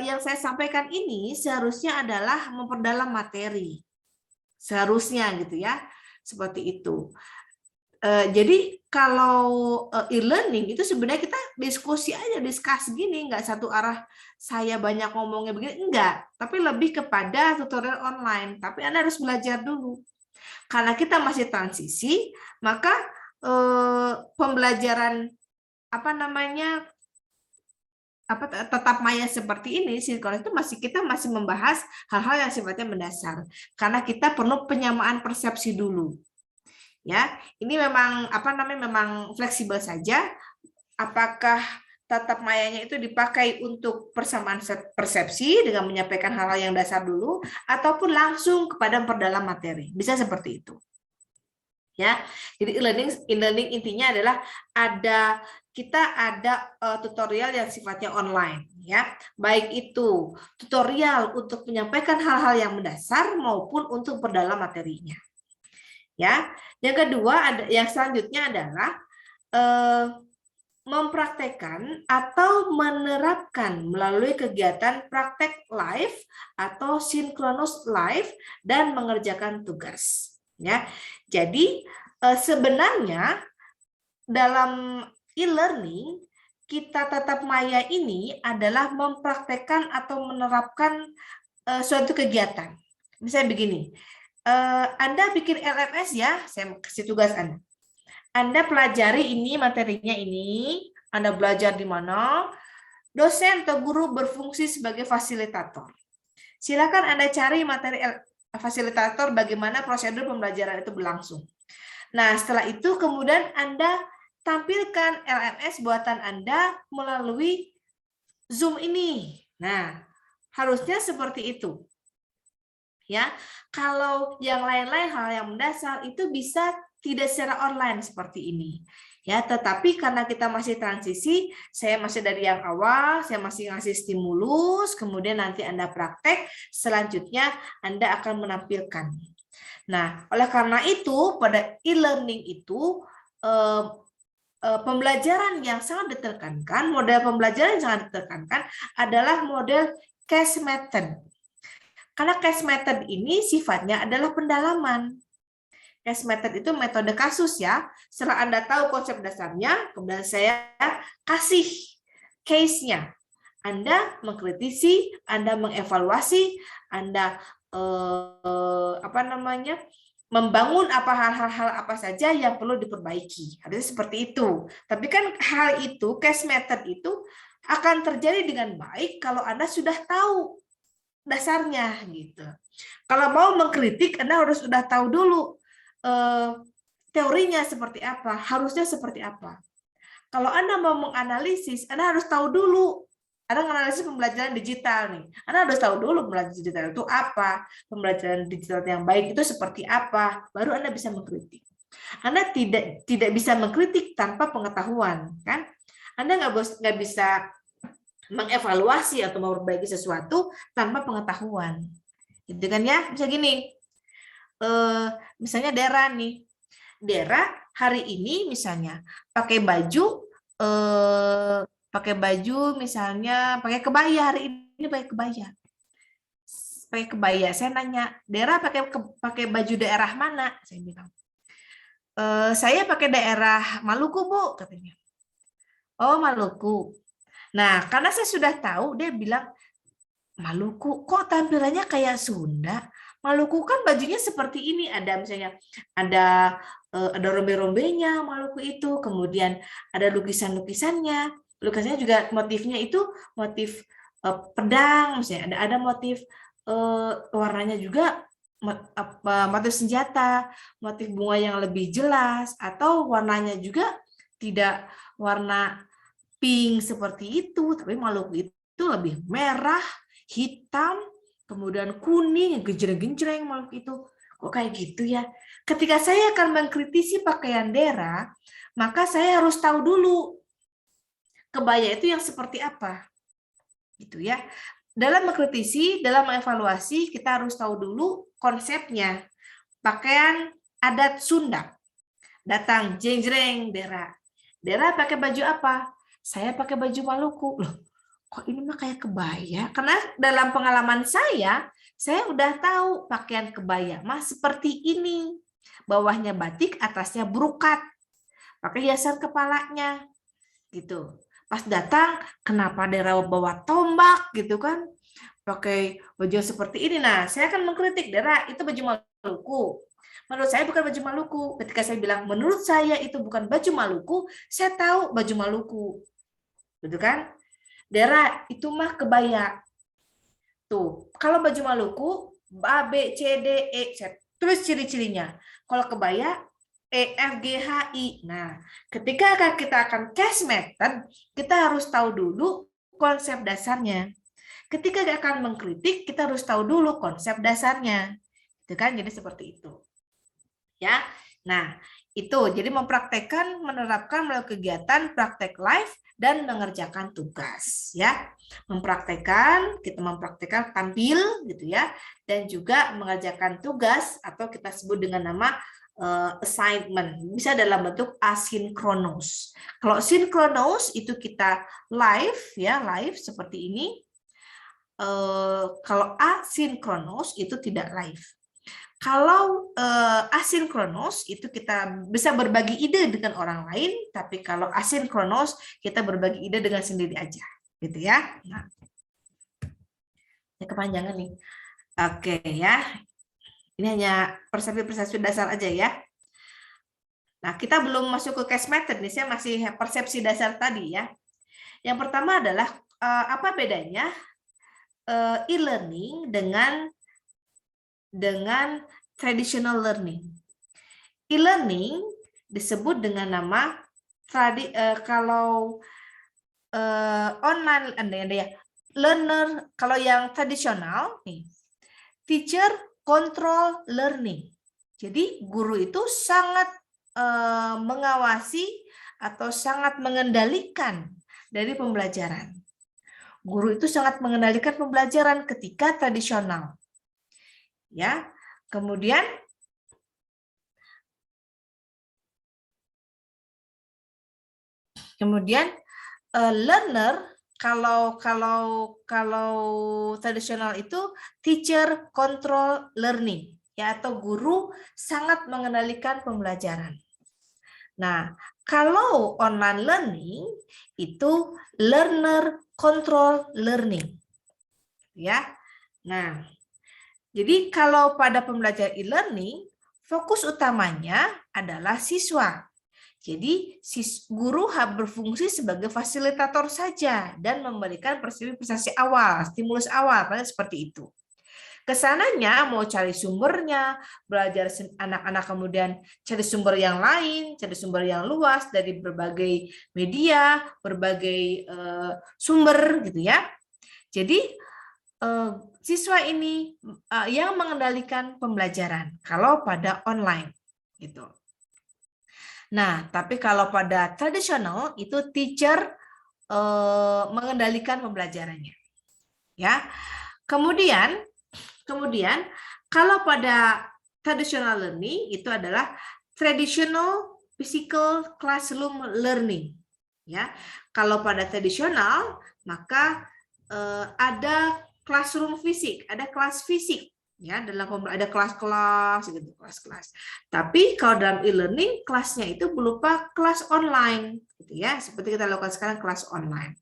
Yang saya sampaikan ini seharusnya adalah memperdalam materi. Seharusnya gitu ya. Seperti itu. Jadi kalau e-learning itu sebenarnya kita diskusi aja, diskus gini, nggak satu arah saya banyak ngomongnya begini, enggak. Tapi lebih kepada tutorial online. Tapi Anda harus belajar dulu. Karena kita masih transisi, maka pembelajaran tetap maya seperti ini, sinkronis itu kita masih membahas hal-hal yang sifatnya mendasar. Karena kita perlu penyamaan persepsi dulu. Ya, ini memang memang fleksibel saja. Apakah tatap mayanya itu dipakai untuk persamaan persepsi dengan menyampaikan hal-hal yang dasar dulu, ataupun langsung kepada memperdalam materi, bisa seperti itu. Ya, jadi e-learning intinya adalah kita ada tutorial yang sifatnya online, ya, baik itu tutorial untuk menyampaikan hal-hal yang mendasar maupun untuk perdalam materinya. Ya, yang kedua yang selanjutnya adalah mempraktekkan atau menerapkan melalui kegiatan praktek live atau sinkronus live dan mengerjakan tugas. Ya, jadi sebenarnya dalam e-learning kita tatap maya ini adalah mempraktekkan atau menerapkan suatu kegiatan. Misalnya begini. Anda bikin LMS ya, saya kasih tugas Anda. Anda pelajari ini, materinya ini, Anda belajar di mana, dosen atau guru berfungsi sebagai fasilitator. Silakan Anda cari materi fasilitator bagaimana prosedur pembelajaran itu berlangsung. Nah, setelah itu kemudian Anda tampilkan LMS buatan Anda melalui Zoom ini. Nah, harusnya seperti itu. Ya, kalau yang lain-lain hal yang mendasar itu bisa tidak secara online seperti ini. Ya, tetapi karena kita masih transisi, saya masih dari yang awal, saya masih ngasih stimulus, kemudian nanti Anda praktek, selanjutnya Anda akan menampilkan. Nah, oleh karena itu pada e-learning itu pembelajaran yang sangat ditekankan, model pembelajaran yang sangat ditekankan adalah model case method. Karena case method ini sifatnya adalah pendalaman. Case method itu metode kasus ya. Setelah Anda tahu konsep dasarnya, kemudian saya kasih case-nya. Anda mengkritisi, Anda mengevaluasi, Anda membangun hal-hal apa saja yang perlu diperbaiki. Harusnya seperti itu. Tapi kan hal itu, case method itu akan terjadi dengan baik kalau Anda sudah tahu dasarnya gitu. Kalau mau mengkritik, Anda harus sudah tahu dulu teorinya seperti apa, harusnya seperti apa. Kalau Anda mau menganalisis, Anda harus tahu dulu. Anda menganalisis pembelajaran digital nih. Anda harus tahu dulu pembelajaran digital itu apa, pembelajaran digital yang baik itu seperti apa, baru Anda bisa mengkritik. Anda tidak bisa mengkritik tanpa pengetahuan, kan? Anda nggak bisa mengevaluasi atau memperbaiki sesuatu tanpa pengetahuan, gitu kan ya? Bisa gini, misalnya Dera nih, Dera hari ini misalnya pakai baju misalnya pakai kebaya, hari ini pakai kebaya. Saya nanya, Dera pakai baju daerah mana? Saya bilang, saya pakai daerah Maluku Bu, katanya. Oh Maluku. Nah, karena saya sudah tahu, dia bilang, Maluku, kok tampilannya kayak Sunda? Maluku kan bajunya seperti ini, ada misalnya, ada rombe-rombenya Maluku itu, kemudian ada lukisan-lukisannya, lukisannya juga motifnya itu motif pedang, misalnya ada motif warnanya juga motif senjata, motif bunga yang lebih jelas, atau warnanya juga tidak warna pink seperti itu, tapi Maluku itu lebih merah, hitam, kemudian kuning, genjreng-genjreng Maluku itu. Kok kayak gitu ya? Ketika saya akan mengkritisi pakaian Dera, maka saya harus tahu dulu kebaya itu yang seperti apa. Gitu ya. Dalam mengkritisi, dalam mengevaluasi, kita harus tahu dulu konsepnya. Pakaian adat Sunda. Datang, jeng-jreng, Dera. Dera pakai baju apa? Saya pakai baju Maluku. Loh, kok ini mah kayak kebaya? Karena dalam pengalaman saya udah tahu pakaian kebaya mah seperti ini. Bawahnya batik, atasnya brokat. Pakai hiasan kepalanya. Gitu. Pas datang, kenapa Dera bawa tombak gitu kan? Pakai baju seperti ini. Nah, saya akan mengkritik, Dera, itu baju Maluku. Menurut saya bukan baju Maluku. Ketika saya bilang, menurut saya itu bukan baju Maluku, saya tahu baju Maluku. Gitu kan? Dera, itu mah kebaya. Tuh, kalau baju Maluku, A, B, C, D, E, saya tulis ciri-cirinya. Kalau kebaya, E, F, G, H, I. Nah, ketika kita akan case method, kita harus tahu dulu konsep dasarnya. Ketika akan mengkritik, kita harus tahu dulu konsep dasarnya. Itu kan, jadi seperti itu. Ya. Nah, itu jadi mempraktekkan, menerapkan melalui kegiatan praktek live dan mengerjakan tugas, ya. Kita mempraktekkan tampil gitu ya, dan juga mengerjakan tugas atau kita sebut dengan nama assignment, bisa dalam bentuk asinkronus. Kalau sinkronus itu kita live ya, live seperti ini. Kalau asinkronus itu tidak live. Kalau asinkronus itu kita bisa berbagi ide dengan orang lain, tapi kalau asinkronus kita berbagi ide dengan sendiri aja, gitu ya. Nah, ini kepanjangan nih. Oke ya, ini hanya persepsi dasar aja ya. Nah, kita belum masuk ke case method nih, saya masih persepsi dasar tadi ya. Yang pertama adalah apa bedanya e-learning dengan traditional learning. E-learning disebut dengan nama kalau online learner, kalau yang tradisional nih, teacher control learning. Jadi guru itu sangat mengawasi atau sangat mengendalikan dari pembelajaran. Guru itu sangat mengendalikan pembelajaran ketika tradisional. Ya, kemudian learner kalau tradisional itu teacher control learning ya, atau guru sangat mengendalikan pembelajaran. Nah, kalau online learning itu learner control learning. Ya. Nah, jadi kalau pada pembelajaran e-learning, fokus utamanya adalah siswa. Jadi guru berfungsi sebagai fasilitator saja dan memberikan prestasi awal, stimulus awal, seperti itu. Kesananya mau cari sumbernya, belajar anak-anak kemudian cari sumber yang lain, cari sumber yang luas dari berbagai media, berbagai sumber gitu ya. Jadi siswa ini yang mengendalikan pembelajaran kalau pada online gitu. Nah, tapi kalau pada tradisional itu teacher mengendalikan pembelajarannya. Ya. Kemudian kalau pada traditional learning itu adalah traditional physical classroom learning. Ya. Kalau pada tradisional maka ada classroom fisik, ada kelas fisik ya, ada kelas-kelas gitu, kelas-kelas. Tapi kalau dalam e-learning kelasnya itu berupa kelas online gitu ya, seperti kita lakukan sekarang kelas online.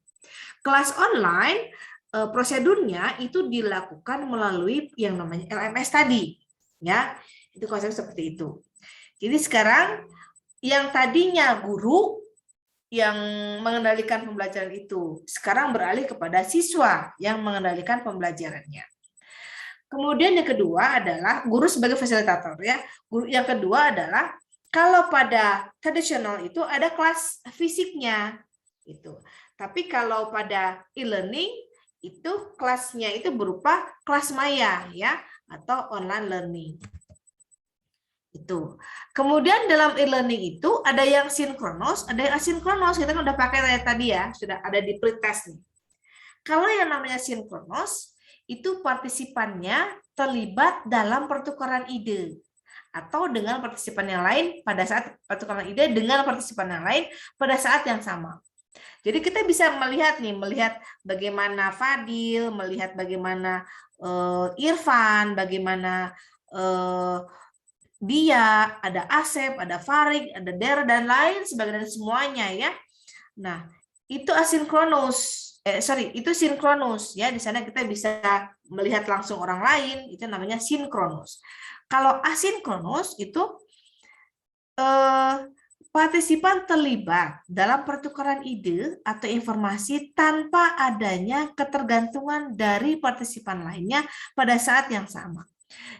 Kelas online prosedurnya itu dilakukan melalui yang namanya LMS tadi ya. Itu konsep seperti itu. Jadi sekarang yang tadinya guru yang mengendalikan pembelajaran itu sekarang beralih kepada siswa yang mengendalikan pembelajarannya. Kemudian yang kedua adalah guru sebagai fasilitator ya. Guru yang kedua adalah kalau pada tradisional itu ada kelas fisiknya itu. Tapi kalau pada e-learning itu kelasnya itu berupa kelas maya ya atau online learning. Itu. Kemudian dalam e-learning itu ada yang sinkronos, ada yang asinkronos. Kita kan udah pakai tadi ya, sudah ada di pretest nih. Kalau yang namanya sinkronos itu partisipannya terlibat dalam pertukaran ide atau dengan partisipan yang lain pada saat pertukaran ide dengan partisipan yang lain pada saat yang sama. Jadi kita bisa melihat bagaimana Fadil, melihat bagaimana Irfan, bagaimana dia, ada Asep, ada Farid, ada Dera dan lain sebagainya semuanya ya. Nah, itu asinkronus. Itu sinkronus ya. Di sana kita bisa melihat langsung orang lain, itu namanya sinkronus. Kalau asinkronus itu partisipan terlibat dalam pertukaran ide atau informasi tanpa adanya ketergantungan dari partisipan lainnya pada saat yang sama.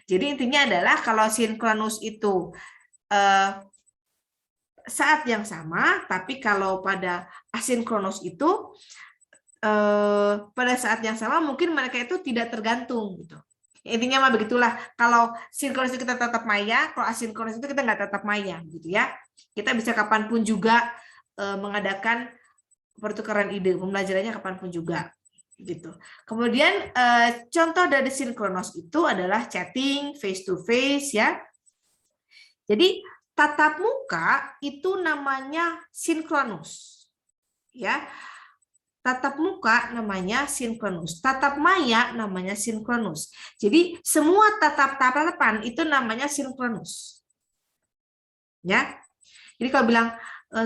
Jadi intinya adalah kalau sinkronus itu saat yang sama, tapi kalau pada asinkronus itu pada saat yang sama mungkin mereka itu tidak tergantung gitu. Intinya mah begitulah. Kalau sinkronus itu kita tetap maya, kalau asinkronus itu kita nggak tetap maya gitu ya. Kita bisa kapanpun juga mengadakan pertukaran ide, pembelajarannya kapanpun juga gitu. Kemudian contoh dari sinkronus itu adalah chatting face to face ya. Jadi tatap muka itu namanya sinkronus ya. Tatap muka namanya sinkronus, tatap maya namanya sinkronus. Jadi semua tatapan itu namanya sinkronus. Ya. Jadi kalau bilang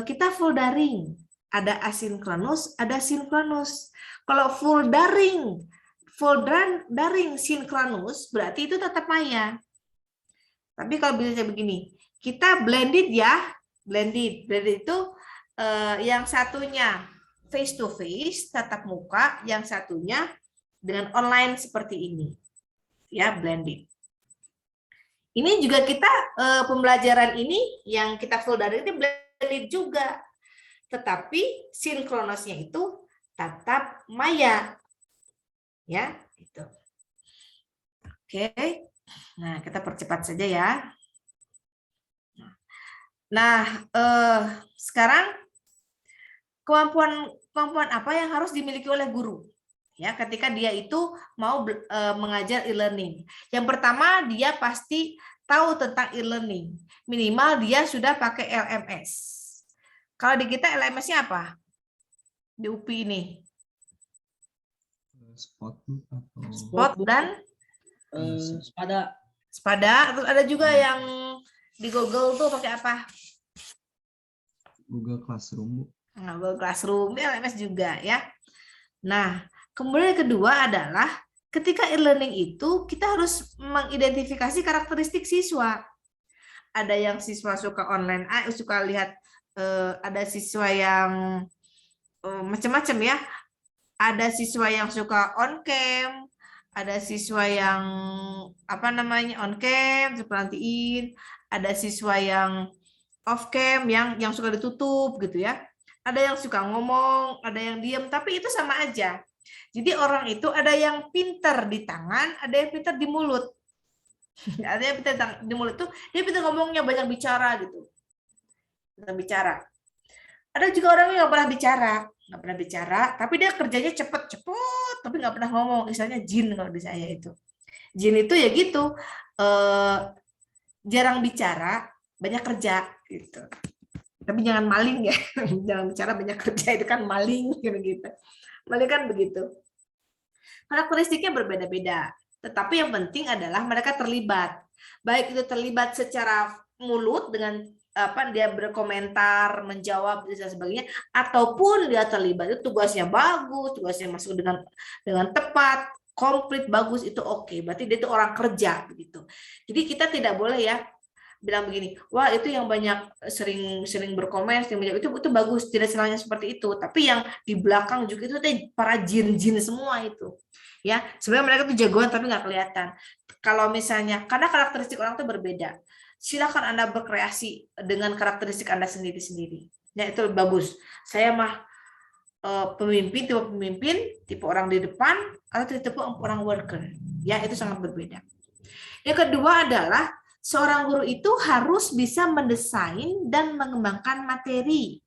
kita full daring, ada asinkronus, ada sinkronus. Kalau full daring sinkronus berarti itu tatap maya. Tapi kalau bisa begini, kita blended ya, blended itu yang satunya face to face, tatap muka, yang satunya dengan online seperti ini. Ya, blended. Ini juga kita pembelajaran ini yang kita full daring itu blended juga. Tetapi sinkronusnya itu tatap maya. Ya, gitu. Oke. Nah, kita percepat saja ya. Nah, sekarang kemampuan apa yang harus dimiliki oleh guru ya ketika dia itu mau mengajar e-learning. Yang pertama, dia pasti tahu tentang e-learning. Minimal dia sudah pakai LMS. Kalau di kita LMS-nya apa? Di UPI ini. Spot dan Spada. Terus ada juga yang di Google tuh pakai apa? Google Classroom. Google Classroom, LMS juga ya. Nah, kemudian yang kedua adalah ketika e-learning itu kita harus mengidentifikasi karakteristik siswa. Ada yang siswa suka online, suka lihat ada siswa yang macam-macam ya. Ada siswa yang suka on cam, ada siswa yang on cam, perhatiin, ada siswa yang off cam yang suka ditutup gitu ya. Ada yang suka ngomong, ada yang diam, tapi itu sama aja. Jadi orang itu ada yang pinter di tangan, ada yang pinter di mulut. Ada yang pinter di mulut tuh dia pinter ngomongnya, banyak bicara gitu. Pinter bicara. Ada juga orang yang nggak pernah bicara, tapi dia kerjanya cepet, tapi nggak pernah ngomong. Misalnya Jin kalau di saya itu. Jin itu ya gitu, jarang bicara, banyak kerja gitu. Tapi jangan maling ya, jangan bicara banyak kerja, itu kan maling gitu. Maling kan begitu. Karakteristiknya berbeda-beda, tetapi yang penting adalah mereka terlibat. Baik itu terlibat secara mulut dengan dia berkomentar, menjawab dan sebagainya, ataupun dia terlibat itu tugasnya bagus, tugasnya masuk dengan tepat, komplit, bagus, itu oke. Berarti dia itu orang kerja begitu. Jadi kita tidak boleh ya bilang begini, wah itu yang banyak sering berkomen, itu bagus, tidak salahnya seperti itu. Tapi yang di belakang juga itu para jin-jin semua itu. Ya, sebenarnya mereka tuh jagoan tapi nggak kelihatan. Kalau misalnya, karena karakteristik orang itu berbeda, silakan Anda berkreasi dengan karakteristik Anda sendiri-sendiri. Ya, itu bagus. Saya mah pemimpin, tipe orang di depan, atau tipe orang worker. Ya, itu sangat berbeda. Yang kedua adalah seorang guru itu harus bisa mendesain dan mengembangkan materi.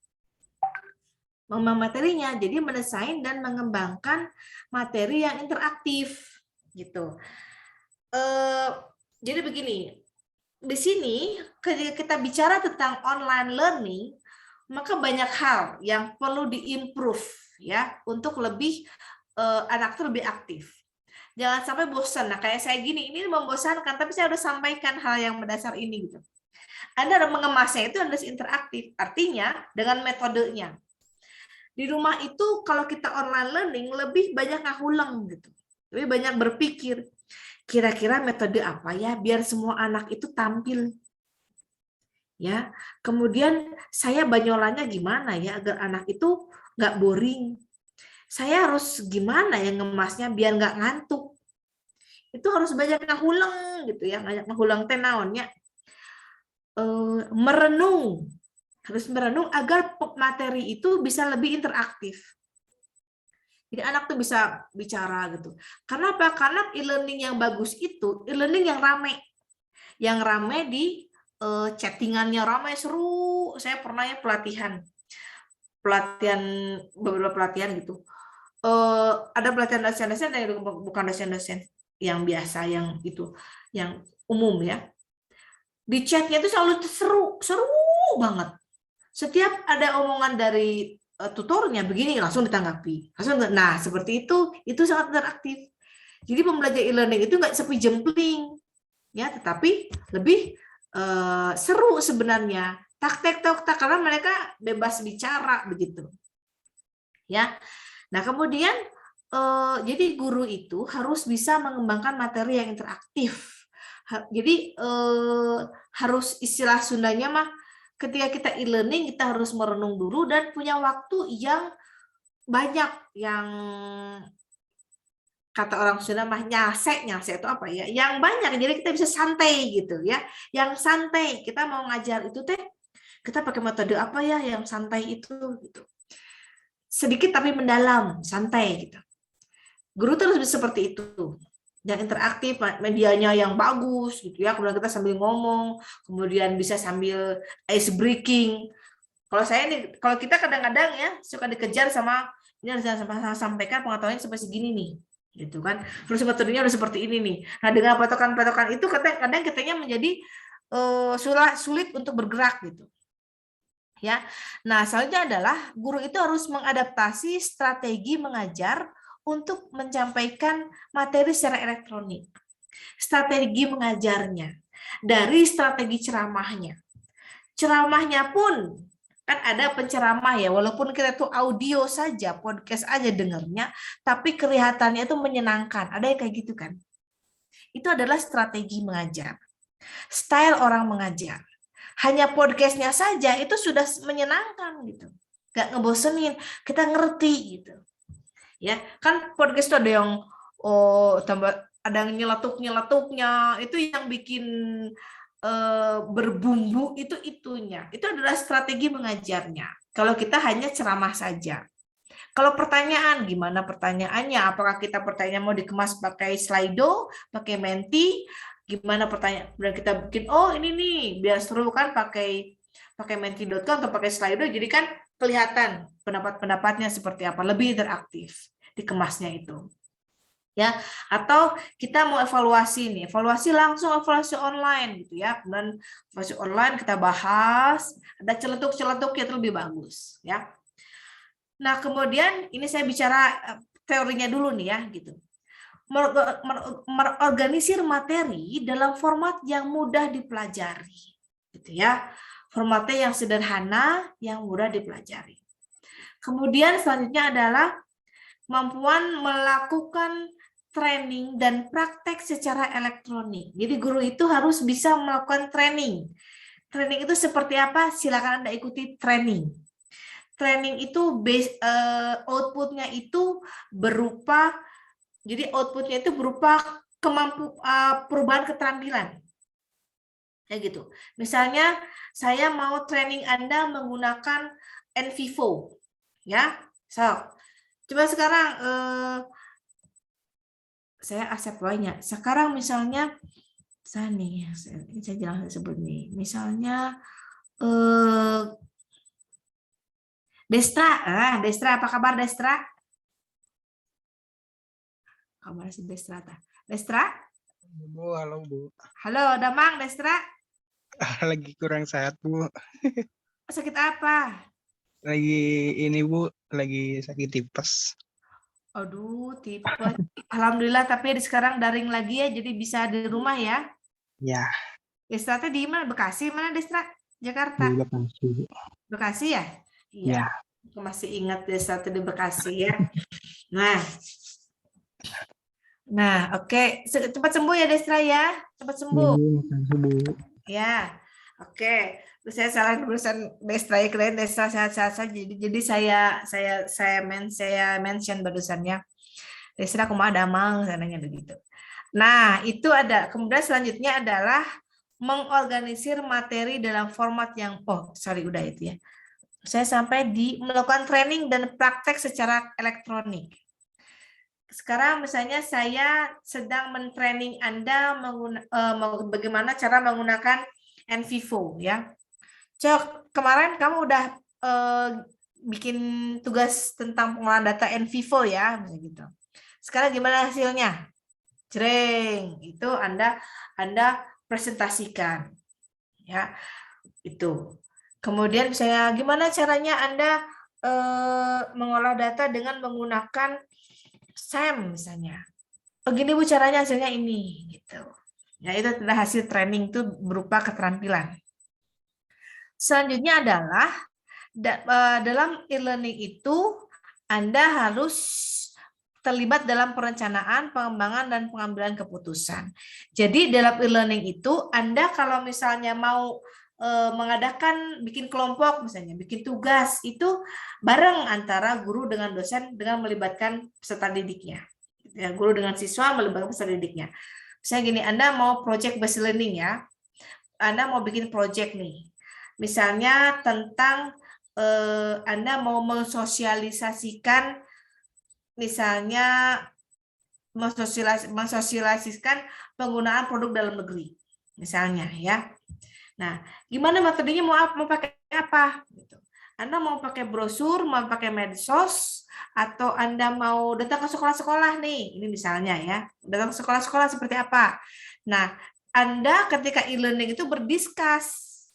Mengembangkan materinya, jadi mendesain dan mengembangkan materi yang interaktif, gitu. Jadi begini, di sini ketika kita bicara tentang online learning, maka banyak hal yang perlu diimprove ya untuk lebih anak itu lebih aktif. Jangan sampai bosan. Nah, kayak saya gini, ini membosankan, tapi saya udah sampaikan hal yang mendasar ini gitu. Anda mengemasnya itu harus interaktif, artinya dengan metodenya. Di rumah itu kalau kita online learning lebih banyak ngulang gitu, lebih banyak berpikir. Kira-kira metode apa ya biar semua anak itu tampil, ya. Kemudian saya banyolannya gimana ya agar anak itu nggak boring. Saya harus gimana ya ngemasnya biar nggak ngantuk. Itu harus banyak ngulang gitu ya, banyak ngulang tenaonnya. Merenung, harus merenung agar materi itu bisa lebih interaktif. Jadi anak tuh bisa bicara gitu. Karena apa? Karena e-learning yang bagus itu e-learning yang rame. Yang rame di chattingannya ramai, seru. Saya pernah ya pelatihan beberapa pelatihan gitu. Ada pelatihan dosen-dosen dan bukan dosen-dosen yang biasa, yang itu yang umum ya. Di chatnya itu selalu seru banget. Setiap ada omongan dari tutornya begini langsung ditanggapi. Nah, seperti itu sangat interaktif. Jadi pembelajaran e-learning itu nggak sepi jempling, ya, tetapi lebih seru sebenarnya. Tak karena mereka bebas bicara begitu, ya. Nah, kemudian jadi guru itu harus bisa mengembangkan materi yang interaktif. Jadi harus istilah Sundanya mah ketika kita e-learning kita harus merenung dulu dan punya waktu yang banyak, yang kata orang Sunda mah nyase itu apa ya? Yang banyak, jadi kita bisa santai gitu ya. Yang santai, kita mau ngajar itu teh kita pakai metode apa ya yang santai itu gitu. Sedikit tapi mendalam, santai gitu. Guru terus seperti itu. Yang interaktif, medianya yang bagus gitu ya. Kemudian kita sambil ngomong, kemudian bisa sambil ice breaking. Kalau kita kadang-kadang ya suka dikejar sama ini harus sampaikan pengetahuannya sampai segini nih, gitu kan. Terus metodenya udah seperti ini nih. Nah, dengan patokan-patokan itu kadang kitanya menjadi sulit untuk bergerak gitu. Ya. Nah, selanjutnya adalah guru itu harus mengadaptasi strategi mengajar untuk menyampaikan materi secara elektronik. Strategi mengajarnya dari strategi ceramahnya. Ceramahnya pun kan ada penceramah ya, walaupun kita tuh audio saja, podcast aja dengarnya, tapi kelihatannya itu menyenangkan. Ada yang kayak gitu kan? Itu adalah strategi mengajar. Style orang mengajar. Hanya podcastnya saja itu sudah menyenangkan gitu. Gak ngebosenin, kita ngerti gitu. Ya, kan podcast itu ada yang tambah ada yang nyeletuk-nyeletuknya, itu yang bikin berbumbu itunya. Itu adalah strategi mengajarnya. Kalau kita hanya ceramah saja. Kalau pertanyaan, gimana pertanyaannya? Apakah kita pertanyaan mau dikemas pakai Slido, pakai Menti? Gimana pertanyaan? Dan kita bikin, oh ini nih, biar seru kan pakai menti.com atau pakai Slido, jadi kan kelihatan pendapat-pendapatnya seperti apa, lebih interaktif dikemasnya itu. Ya, atau kita mau evaluasi nih, evaluasi online gitu ya. Kemudian evaluasi online kita bahas, ada celetuk-celetuknya itu lebih bagus ya. Nah, kemudian ini saya bicara teorinya dulu nih ya gitu. Mengorganisir materi dalam format yang mudah dipelajari gitu ya. Formatnya yang sederhana, yang mudah dipelajari. Kemudian selanjutnya adalah kemampuan melakukan training dan praktek secara elektronik. Jadi guru itu harus bisa melakukan training. Training itu seperti apa? Silakan Anda ikuti training. Training itu outputnya itu berupa, jadi outputnya itu berupa perubahan keterampilan. Kayak gitu. Misalnya saya mau training Anda menggunakan NVivo, ya. So, coba sekarang saya accept banyak. Sekarang misalnya saya jelas sebut nih. Misalnya Destra, Destra, apa kabar Destra? Kabar si Destra ta. Destra? Bu, halo Bu. Halo, Damang Destra. Lagi kurang sehat, Bu. Sakit apa? Lagi ini, Bu, lagi sakit tipes. Aduh, tipes. Alhamdulillah, tapi sekarang daring lagi ya, jadi bisa di rumah ya. Ya, Destra di mana? Bekasi mana, Destra? di Jakarta. Bekasi, Bu. Bekasi ya? Iya. Ya. Aku masih ingat Destra di Bekasi ya. Nah, oke. Cepat sembuh ya, Destra ya. Cepat Iya, sembuh. Bu, makasih, Bu. Ya, oke. Terus saya salah tulisan Destra ya, kalian Destra sehat-sehat saja. Jadi saya mention barusannya. Destra kumaha damang sananya begitu. Nah, itu ada. Kemudian selanjutnya adalah mengorganisir materi dalam format yang udah itu ya. Saya sampai di melakukan training dan praktek secara elektronik. Sekarang misalnya saya sedang mentraining Anda bagaimana cara menggunakan NVivo ya. Cok, kemarin kamu udah bikin tugas tentang pengolahan data NVivo ya, begitu. Sekarang gimana hasilnya? Jreng, itu Anda presentasikan ya. Itu. Kemudian misalnya gimana caranya Anda mengolah data dengan menggunakan SAM misalnya. Begini Bu caranya, hasilnya ini gitu. Ya, itu adalah hasil training, itu berupa keterampilan. Selanjutnya adalah dalam e-learning itu Anda harus terlibat dalam perencanaan, pengembangan, dan pengambilan keputusan. Jadi dalam e-learning itu Anda kalau misalnya mau mengadakan bikin kelompok misalnya, bikin tugas itu bareng antara guru dengan dosen dengan melibatkan peserta didiknya. Ya, guru dengan siswa melibatkan peserta didiknya. Misalnya gini, Anda mau project based learning ya. Anda mau bikin project nih. Misalnya tentang Anda mau mensosialisasikan misalnya mensosialisasikan penggunaan produk dalam negeri. Misalnya ya. Nah, gimana metodenya mau pakai apa? Gitu. Anda mau pakai brosur, mau pakai medsos, atau Anda mau datang ke sekolah-sekolah nih? Ini misalnya ya, datang ke sekolah-sekolah seperti apa? Nah, Anda ketika e-learning itu berdiskus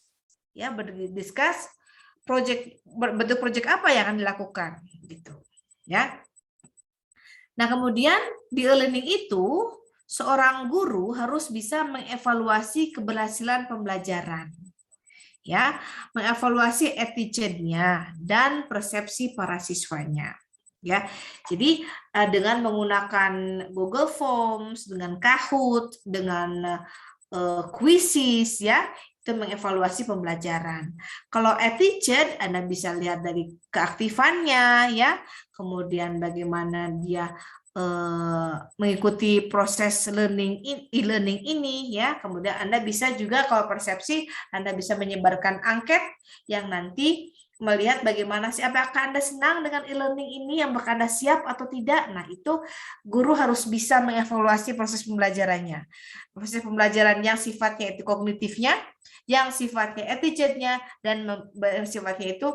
bentuk project apa yang akan dilakukan, gitu. Ya. Nah, kemudian di e-learning itu seorang guru harus bisa mengevaluasi keberhasilan pembelajaran. Ya, mengevaluasi attitude-nya dan persepsi para siswanya. Ya. Jadi dengan menggunakan Google Forms, dengan Kahoot, dengan quizzes ya, itu mengevaluasi pembelajaran. Kalau attitude Anda bisa lihat dari keaktifannya ya, kemudian bagaimana dia mengikuti proses e-learning ini ya. Kemudian Anda bisa juga kalau persepsi Anda bisa menyebarkan angket yang nanti melihat bagaimana sih apakah Anda senang dengan e-learning ini, yang Anda siap atau tidak. Nah, itu guru harus bisa mengevaluasi proses pembelajarannya. Proses pembelajaran yang sifatnya itu kognitifnya, yang sifatnya attitude-nya, dan sifatnya itu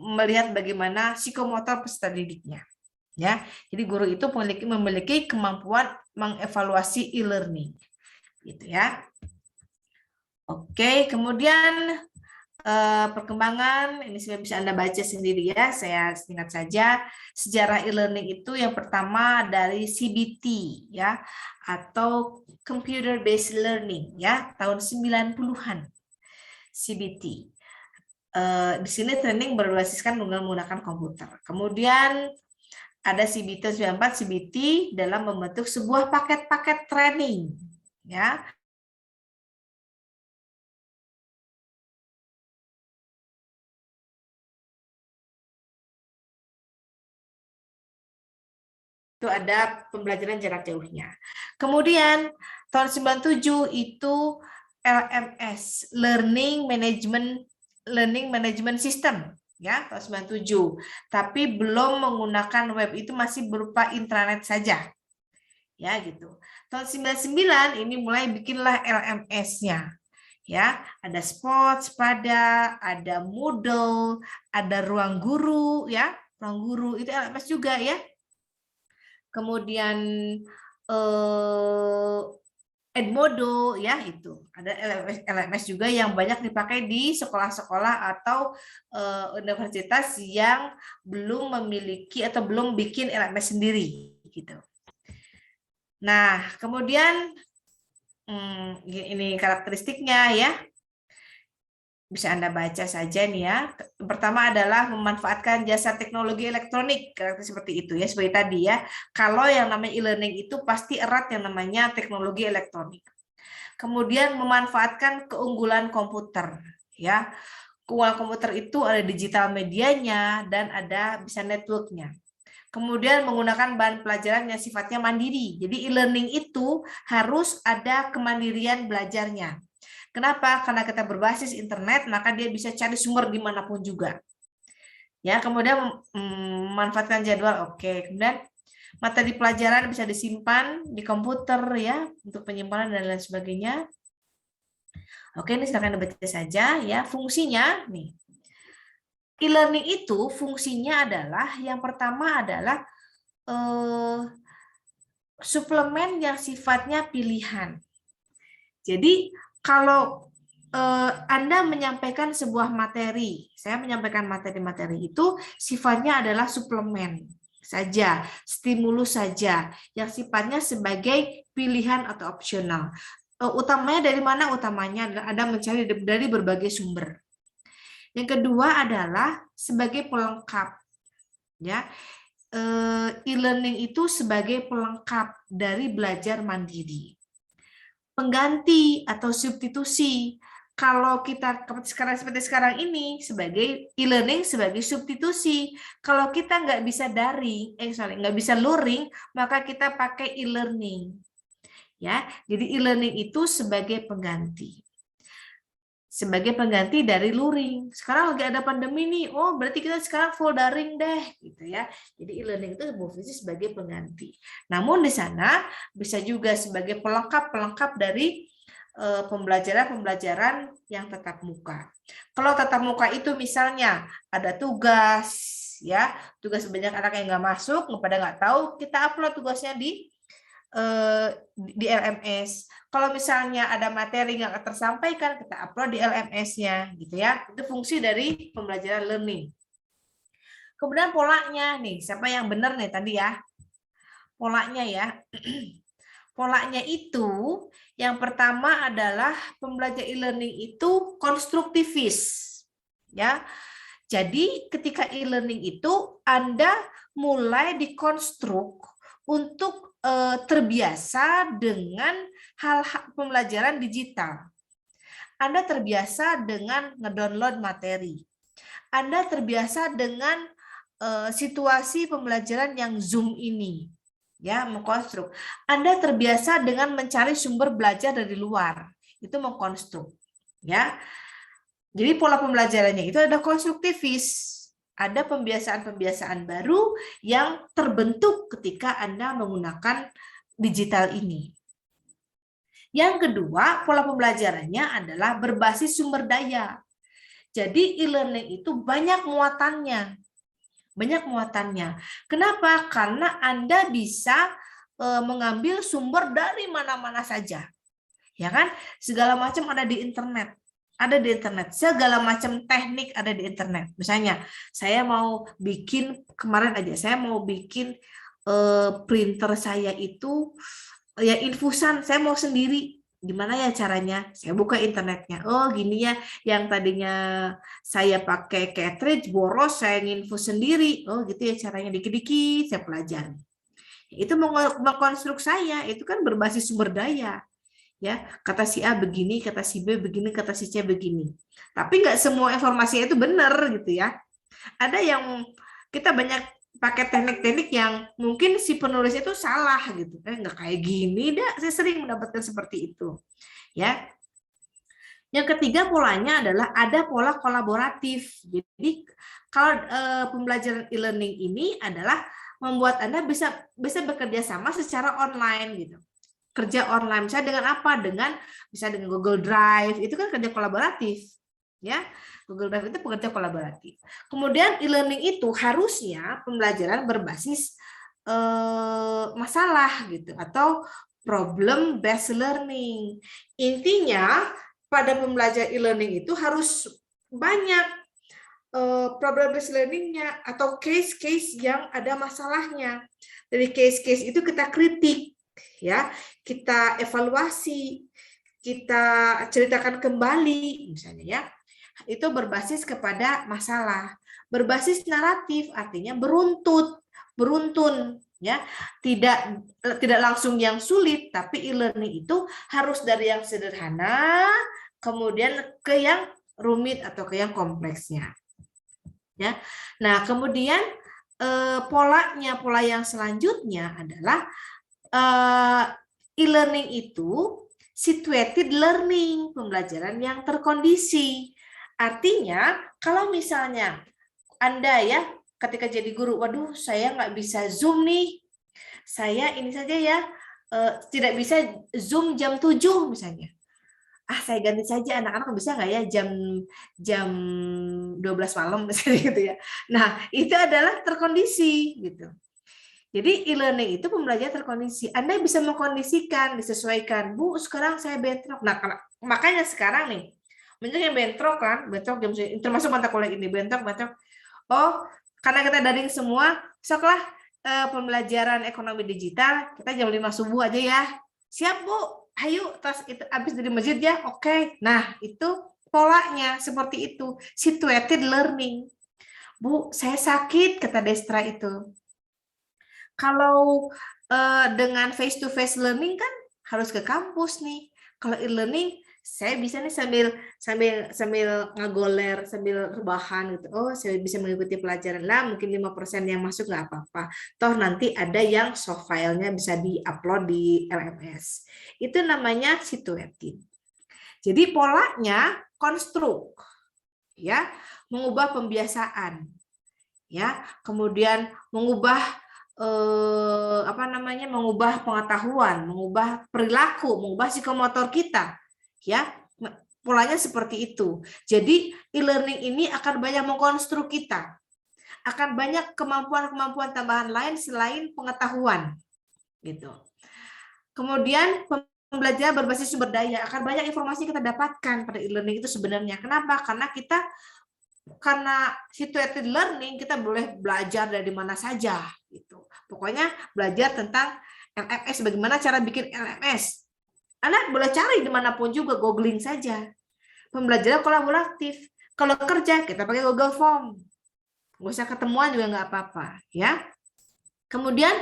melihat bagaimana psikomotor peserta didiknya. Ya, jadi guru itu memiliki kemampuan mengevaluasi e-learning, gitu ya. Oke, kemudian perkembangan ini sudah bisa Anda baca sendiri ya. Saya singkat saja. Sejarah e-learning itu yang pertama dari CBT ya, atau Computer Based Learning ya, tahun 90-an. CBT. Di sini training berbasiskan menggunakan komputer. Kemudian ada CBT 94, CBT dalam membentuk sebuah paket-paket training ya. Itu ada pembelajaran jarak jauhnya. Kemudian tahun 97 itu LMS, Learning Management System ya, tahun 97. Tapi belum menggunakan web, itu masih berupa intranet saja. Ya gitu. Tahun 99 ini mulai bikinlah LMS-nya. Ya, ada Spot, Spada, ada Moodle, ada Ruang Guru ya. Ruang Guru itu LMS juga ya. Kemudian Edmodo ya, itu ada LMS juga yang banyak dipakai di sekolah-sekolah atau universitas yang belum memiliki atau belum bikin LMS sendiri gitu. Nah, kemudian ini karakteristiknya ya. Bisa Anda baca saja nih ya. Pertama adalah memanfaatkan jasa teknologi elektronik, seperti itu ya, seperti tadi ya. Kalau yang namanya e-learning itu pasti erat yang namanya teknologi elektronik. Kemudian memanfaatkan keunggulan komputer ya. Keunggulan komputer itu ada digital medianya dan ada bisa networknya. Kemudian menggunakan bahan pelajaran yang sifatnya mandiri. Jadi e-learning itu harus ada kemandirian belajarnya. Kenapa? Karena kita berbasis internet, maka dia bisa cari sumber dimanapun juga. Ya, kemudian memanfaatkan jadwal, oke. Kemudian materi pelajaran bisa disimpan di komputer ya untuk penyimpanan dan lain sebagainya. Oke, ini silakan dibaca saja ya. Fungsinya nih. E-learning itu fungsinya adalah yang pertama adalah suplemen yang sifatnya pilihan. Jadi kalau Anda menyampaikan sebuah materi, saya menyampaikan materi-materi itu sifatnya adalah suplemen saja, stimulus saja, yang sifatnya sebagai pilihan atau opsional. Utamanya dari mana? Utamanya adalah Anda mencari dari berbagai sumber. Yang kedua adalah sebagai pelengkap, ya. E-learning itu sebagai pelengkap dari belajar mandiri. Pengganti atau substitusi. Kalau kita seperti sekarang ini sebagai e-learning sebagai substitusi. Kalau kita nggak bisa nggak bisa luring, maka kita pakai e-learning. Ya, jadi e-learning itu sebagai pengganti. Sebagai pengganti dari luring. Sekarang lagi ada pandemi nih, oh berarti kita sekarang full daring deh, gitu ya. Jadi e-learning itu berfungsi sebagai pengganti. Namun di sana bisa juga sebagai pelengkap dari pembelajaran yang tatap muka. Kalau tatap muka itu misalnya ada tugas, ya tugas banyak anak yang nggak masuk, pada nggak tahu, kita upload tugasnya di LMS. Kalau misalnya ada materi yang tersampaikan, kita upload di LMS-nya, gitu ya. Itu fungsi dari pembelajaran learning. Kemudian polanya nih, siapa yang benar nih tadi ya? Polanya ya. Polanya itu yang pertama adalah pembelajaran e-learning itu konstruktivis. Ya. Jadi ketika e-learning itu Anda mulai dikonstruk untuk terbiasa dengan hal-hal pembelajaran digital. Anda terbiasa dengan ngedownload materi. Anda terbiasa dengan situasi pembelajaran yang Zoom ini. Ya, mengkonstruk. Anda terbiasa dengan mencari sumber belajar dari luar. Itu mengkonstruk. Ya. Jadi pola pembelajarannya itu ada konstruktivis. Ada pembiasaan-pembiasaan baru yang terbentuk ketika Anda menggunakan digital ini. Yang kedua, pola pembelajarannya adalah berbasis sumber daya. Jadi e-learning itu banyak muatannya. Banyak muatannya. Kenapa? Karena Anda bisa mengambil sumber dari mana-mana saja. Ya kan? Segala macam ada di internet. Ada di internet, segala macam teknik ada di internet. Misalnya, saya mau bikin kemarin aja, saya mau bikin printer saya itu ya infusan, saya mau sendiri. Gimana ya caranya? Saya buka internetnya. Oh, gini ya, yang tadinya saya pakai cartridge boros, saya nginfus sendiri. Oh, gitu ya caranya, dikit-dikit saya pelajari. Itu mengkonstruk saya, itu kan berbasis sumber daya. Ya, kata si A begini, kata si B begini, kata si C begini. Tapi nggak semua informasinya itu benar gitu ya. Ada yang kita banyak pakai teknik-teknik yang mungkin si penulis itu salah gitu. Nggak kayak gini dah. Saya sering mendapatkan seperti itu. Ya. Yang ketiga polanya adalah ada pola kolaboratif. Jadi kalau pembelajaran e-learning ini adalah membuat Anda bisa bekerja sama secara online gitu. Kerja online, misalnya dengan apa? Misalnya dengan Google Drive, itu kan kerja kolaboratif. Ya, Google Drive itu pekerja kolaboratif. Kemudian e-learning itu harusnya pembelajaran berbasis masalah gitu, atau problem based learning. Intinya pada pembelajaran e-learning itu harus banyak problem based learning-nya atau case-case yang ada masalahnya. Dari case-case itu kita kritik, ya, kita evaluasi, kita ceritakan kembali, misalnya ya. Itu berbasis kepada masalah. Berbasis naratif artinya beruntun, ya. Tidak langsung yang sulit, tapi e-learning itu harus dari yang sederhana kemudian ke yang rumit atau ke yang kompleksnya. Ya. Nah, kemudian pola yang selanjutnya adalah e-learning itu situated learning, pembelajaran yang terkondisi. Artinya, kalau misalnya Anda ya ketika jadi guru, waduh saya nggak bisa Zoom nih, saya ini saja ya, tidak bisa Zoom jam 7 misalnya. Saya ganti saja, anak-anak bisa nggak ya jam 12 malam misalnya gitu ya. Nah, itu adalah terkondisi gitu. Jadi e-learning itu pembelajaran terkondisi. Anda bisa mengkondisikan, disesuaikan. Bu, sekarang saya bentrok. Nah, makanya sekarang nih, banyak yang bentrok kan, bentrok jam, termasuk mata kuliah ini bentrok. Oh, karena kita daring semua, besoklah pembelajaran ekonomi digital kita jam 5 subuh aja ya. Siap, Bu. Ayo, terus itu habis dari masjid ya, oke. Nah, itu polanya seperti itu, situated learning. Bu, saya sakit, kata Destra itu. Kalau dengan face to face learning kan harus ke kampus nih. Kalau e-learning saya bisa nih sambil ngagoler, sambil rebahan gitu. Oh, saya bisa mengikuti pelajaran lah, mungkin 5% yang masuk nggak apa-apa. Toh nanti ada yang soft file-nya bisa di-upload di LMS. Itu namanya situated. Jadi polanya konstruk, ya, mengubah pembiasaan, ya, kemudian mengubah mengubah pengetahuan, mengubah perilaku, mengubah psikomotor kita, ya, polanya seperti itu. Jadi e-learning ini akan banyak mengkonstruk kita, akan banyak kemampuan-kemampuan tambahan lain selain pengetahuan, gitu. Kemudian pembelajaran berbasis sumber daya, akan banyak informasi kita dapatkan pada e-learning itu sebenarnya. Kenapa? Karena situated learning kita boleh belajar dari mana saja gitu. Pokoknya belajar tentang LMS, bagaimana cara bikin LMS. Anak boleh cari dimanapun juga, googling saja. Pembelajaran kolaboratif. Kalau kerja kita pakai Google Form. Nggak usah ketemuan juga nggak apa-apa, ya. Kemudian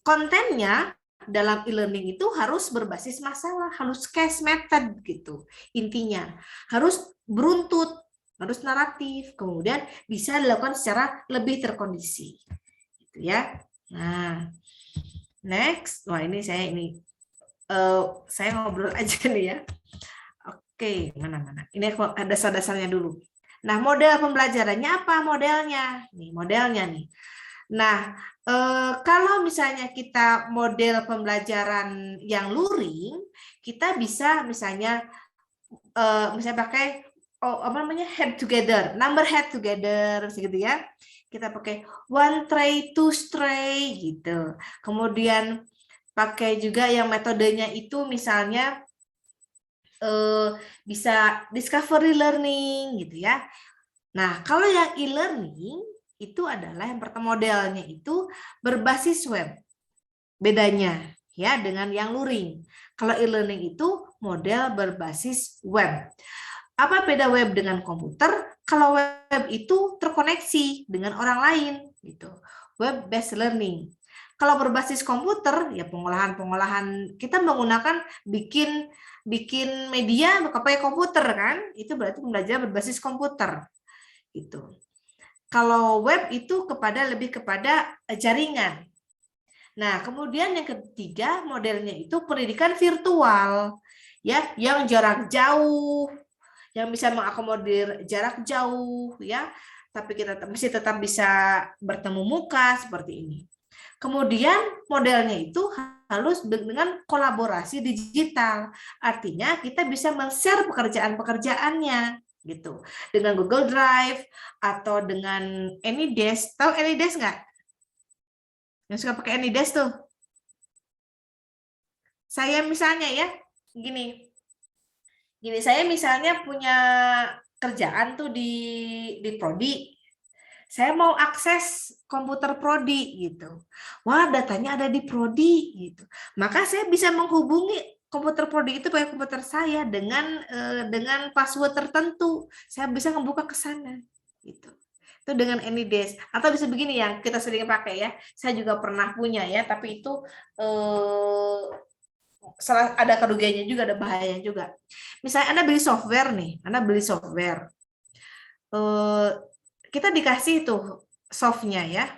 kontennya dalam e-learning itu harus berbasis masalah, harus case method gitu. Intinya harus beruntut, harus naratif, kemudian bisa dilakukan secara lebih terkondisi, gitu ya. Nah, next, wah ini saya ngobrol aja nih ya. Oke, mana? Ini ada dasar-dasarnya dulu. Nah, model pembelajarannya apa modelnya? Nih modelnya nih. Nah, kalau misalnya kita model pembelajaran yang luring, kita bisa misalnya pakai head together, number head together, gitu ya. Kita pakai one tray, two tray, gitu. Kemudian pakai juga yang metodenya itu misalnya bisa discovery learning, gitu ya. Nah, kalau yang e-learning itu adalah yang pertama modelnya itu berbasis web. Bedanya ya dengan yang luring. Kalau e-learning itu model berbasis web. Apa beda web dengan komputer? Kalau web itu terkoneksi dengan orang lain gitu. Web based learning. Kalau berbasis komputer ya pengolahan kita menggunakan bikin media pakai komputer kan? Itu berarti pembelajaran berbasis komputer. Gitu. Kalau web itu lebih kepada jaringan. Nah, kemudian yang ketiga modelnya itu pendidikan virtual ya, yang jarak jauh, yang bisa mengakomodir jarak jauh ya, tapi kita masih tetap bisa bertemu muka seperti ini. Kemudian modelnya itu harus dengan kolaborasi digital. Artinya kita bisa men-share pekerjaan-pekerjaannya gitu. Dengan Google Drive atau dengan AnyDesk. Tahu AnyDesk nggak? Yang suka pakai AnyDesk tuh. saya misalnya ya, gini, saya misalnya punya kerjaan tuh di prodi. Saya mau akses komputer prodi gitu. Wah, datanya ada di prodi gitu. Maka saya bisa menghubungi komputer prodi itu pakai komputer saya dengan password tertentu. Saya bisa membuka ke sana gitu. Itu dengan AnyDesk. Atau bisa begini yang kita sering pakai ya. Saya juga pernah punya ya, tapi itu ada kerugiannya juga, ada bahayanya juga. Misalnya Anda beli software nih, Anda beli software. Kita dikasih tuh softnya ya,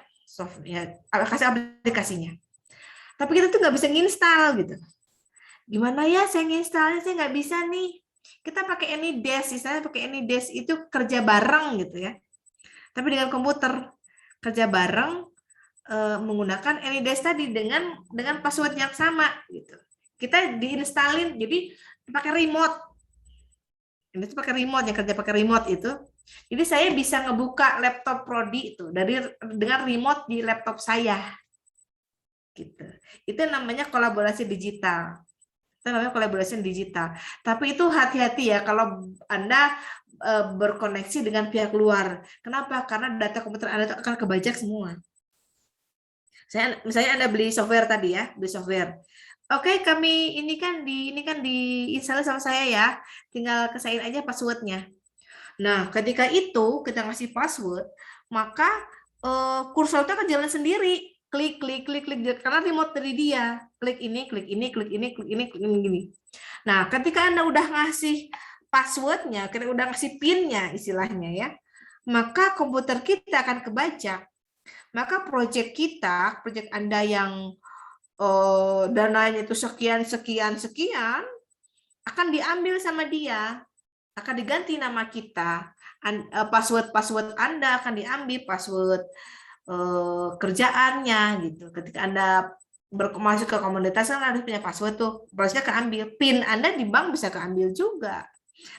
kasih aplikasinya. Tapi kita tuh nggak bisa nginstal gitu. Gimana ya saya nginstalnya, saya nggak bisa nih. Kita pakai AnyDesk, misalnya pakai AnyDesk itu kerja bareng gitu ya. Tapi dengan komputer kerja bareng menggunakan AnyDesk tadi dengan password yang sama gitu. Kita diinstalin, jadi pakai remote. Ini tuh pakai remote, yang kerja pakai remote itu. Jadi saya bisa ngebuka laptop prodi itu dengan remote di laptop saya. Gitu. Itu namanya kolaborasi digital. Itu namanya kolaborasi digital. Tapi itu hati-hati ya kalau Anda berkoneksi dengan pihak luar. Kenapa? Karena data komputer Anda itu akan kebajak semua. Misalnya Anda beli software tadi ya, beli software. Oke, kami ini kan diinstal sama saya ya. Tinggal kesain aja passwordnya. Nah, ketika itu kita ngasih password, maka kursor itu akan jalan sendiri. Klik karena remote dari dia. Klik ini, klik ini, klik ini, klik ini, klik ini, gini. Nah, ketika Anda udah ngasih passwordnya, kita udah ngasih PIN-nya istilahnya ya, maka komputer kita akan kebajak. Maka proyek Anda yang dananya itu sekian akan diambil sama dia, akan diganti nama kita, password Anda akan diambil, password kerjaannya gitu. Ketika Anda masuk ke komunitas kan harus punya password tuh, passwordnya keambil, PIN Anda di bank bisa keambil juga.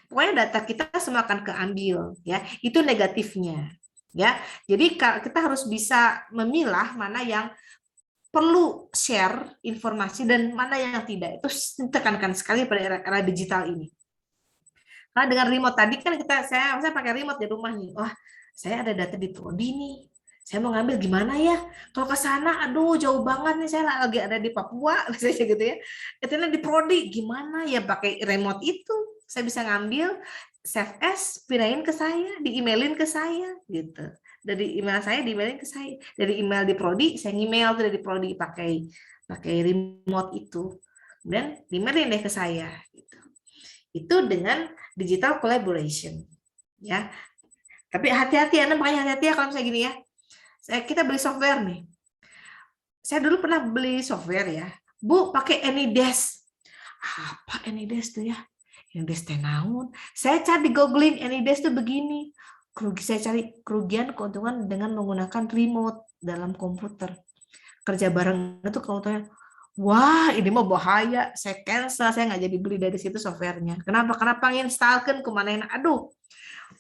Pokoknya data kita semua akan keambil ya. Itu negatifnya ya. Jadi kita harus bisa memilah mana yang perlu share informasi dan mana yang tidak. Itu ditekankan sekali pada era digital ini. Karena dengan remote tadi kan saya pakai remote di rumah nih. Wah, saya ada data di prodi nih. Saya mau ngambil gimana ya? Kalau ke sana, aduh jauh banget nih. Saya lagi ada di Papua, misalnya gitu ya. Katanya di prodi, gimana ya pakai remote itu? Saya bisa ngambil, save as, pindahin ke saya, di-emailin ke saya, gitu. Dari email saya di-emailin ke saya. Dari email di prodi, saya email dari prodi pakai remote itu. Kemudian di-emailin deh ke saya. Gitu. Itu dengan digital collaboration. Ya. Tapi hati-hati, Anda makanya hati-hati ya kalau misalnya gini ya. Kita beli software nih. Saya dulu pernah beli software ya. Bu, pakai AnyDesk. Apa AnyDesk tuh ya? AnyDesk teh naon? Saya cari googling AnyDesk tuh begini. Saya cari kerugian keuntungan dengan menggunakan remote dalam komputer. Kerja bareng itu keuntungannya. Wah, ini mah bahaya. Saya cancel, saya nggak jadi beli dari situ softwarenya. Kenapa? Karena penginstalkan kemana? Aduh,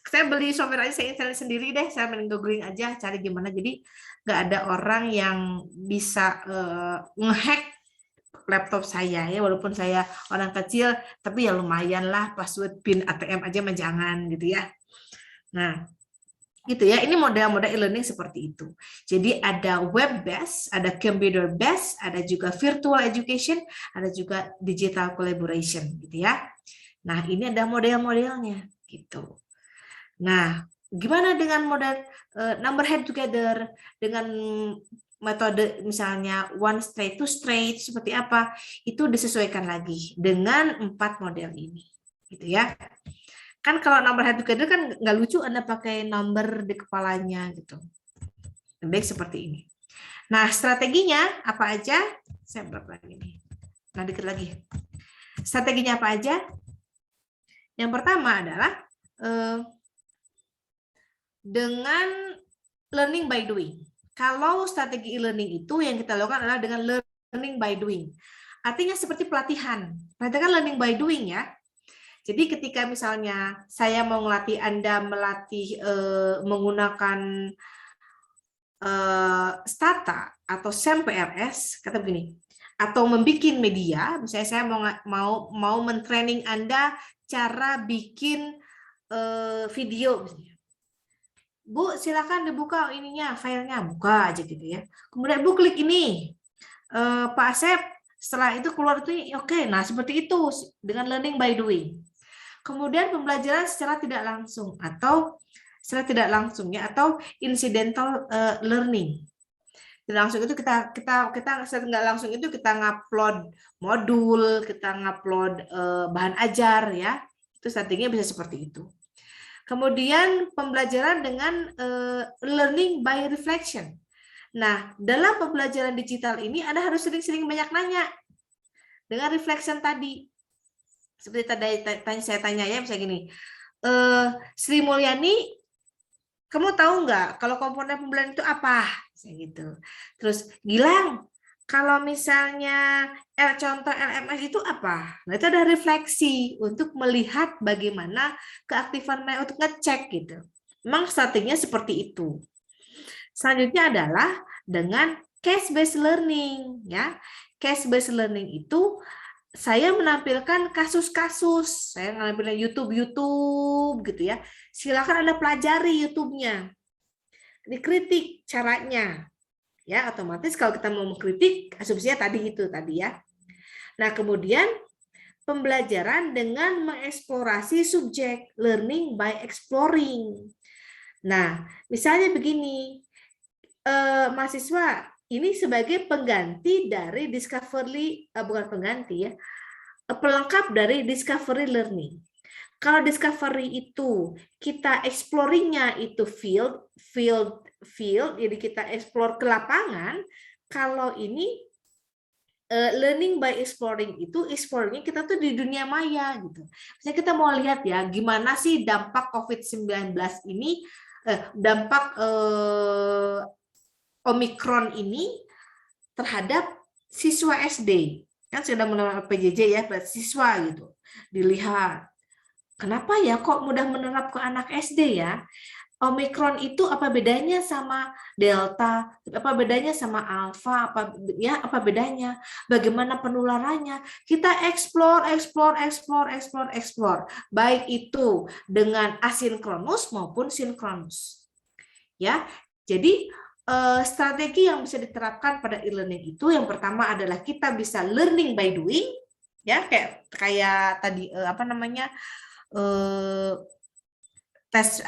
saya beli software aja, saya install sendiri deh. Saya main googling aja, cari gimana. Jadi nggak ada orang yang bisa ngehack laptop saya ya, walaupun saya orang kecil, tapi ya lumayan lah password PIN ATM aja mah jangan gitu ya. Nah, gitu ya. Ini model-model e-learning seperti itu. Jadi ada web based, ada computer based, ada juga virtual education, ada juga digital collaboration gitu ya. Nah, ini ada model-modelnya gitu. Nah, gimana dengan model number head together, dengan metode misalnya one straight, two straight, seperti apa? Itu disesuaikan lagi dengan 4 model ini gitu ya. Kan kalau number head together kan nggak lucu Anda pakai number di kepalanya gitu. Lebih baik seperti ini. Nah, strateginya apa aja? Saya berapa lagi nih? Nah, dikit lagi. Strateginya apa aja? Yang pertama adalah dengan learning by doing. Kalau strategi e-learning itu yang kita lakukan adalah dengan learning by doing. Artinya seperti pelatihan. Pelatihan learning by doing ya. Jadi ketika misalnya saya mau melatih Anda menggunakan Stata atau SAM PRS, kata begini, atau membuat media, misalnya saya mau mentraining Anda cara bikin video misalnya. Bu, silakan dibuka ininya, filenya, buka aja gitu ya. Kemudian Bu klik ini, Pak Asep, setelah itu keluar itu, oke. Nah seperti itu dengan learning by doing. Kemudian pembelajaran secara tidak langsung atau incidental learning. Tidak langsung itu kita nggak langsung itu kita ngupload modul, kita ngupload bahan ajar ya. Itu strateginya bisa seperti itu. Kemudian pembelajaran dengan learning by reflection. Nah, dalam pembelajaran digital ini Anda harus sering-sering banyak nanya dengan reflection tadi. Seperti tadi saya tanya ya, misalnya gini, Sri Mulyani, kamu tahu nggak kalau komponen pembelajaran itu apa? Misalnya gitu. Terus Gilang, kalau misalnya contoh LMS itu apa? Nah, itu ada refleksi untuk melihat bagaimana keaktifan mereka untuk ngecek gitu. Memang strateginya seperti itu. Selanjutnya adalah dengan case based learning ya. Case based learning itu saya menampilkan kasus-kasus, saya menampilkan YouTube gitu ya. Silakan Anda pelajari YouTube-nya. Dikritik caranya. Ya, otomatis kalau kita mau mengkritik, asumsinya tadi ya. Nah, kemudian pembelajaran dengan mengeksplorasi subjek, learning by exploring. Nah, misalnya begini, mahasiswa, ini sebagai pengganti dari bukan pengganti ya, pelengkap dari discovery learning. Kalau discovery itu kita exploring-nya itu field, jadi kita explore ke lapangan. Kalau ini learning by exploring itu exploring-nya kita tuh di dunia maya gitu. Misalnya kita mau lihat ya gimana sih dampak COVID-19 ini, dampak Omikron ini terhadap siswa SD. Kan sudah menerapkan PJJ ya, siswa gitu. Dilihat kenapa ya kok mudah menerap ke anak SD ya? Omikron itu apa bedanya sama Delta? Apa bedanya sama Alpha? Apa bedanya? Bagaimana penularannya? Kita explore. Baik itu dengan asinkronus maupun sinkronus. Ya. Jadi strategi yang bisa diterapkan pada e-learning itu yang pertama adalah kita bisa learning by doing ya, kayak tadi tes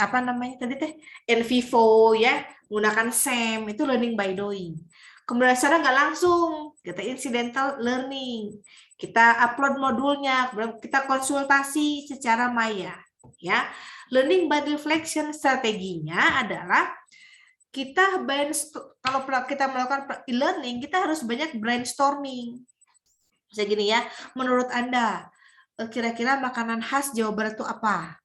in vivo ya, menggunakan SEM itu learning by doing. Kemudian secara nggak langsung kita incidental learning, kita upload modulnya, kemudian kita konsultasi secara maya ya. Learning by reflection strateginya adalah kita kalau kita melakukan e-learning kita harus banyak brainstorming. Misalnya gini ya, menurut Anda kira-kira makanan khas Jawa Barat itu apa?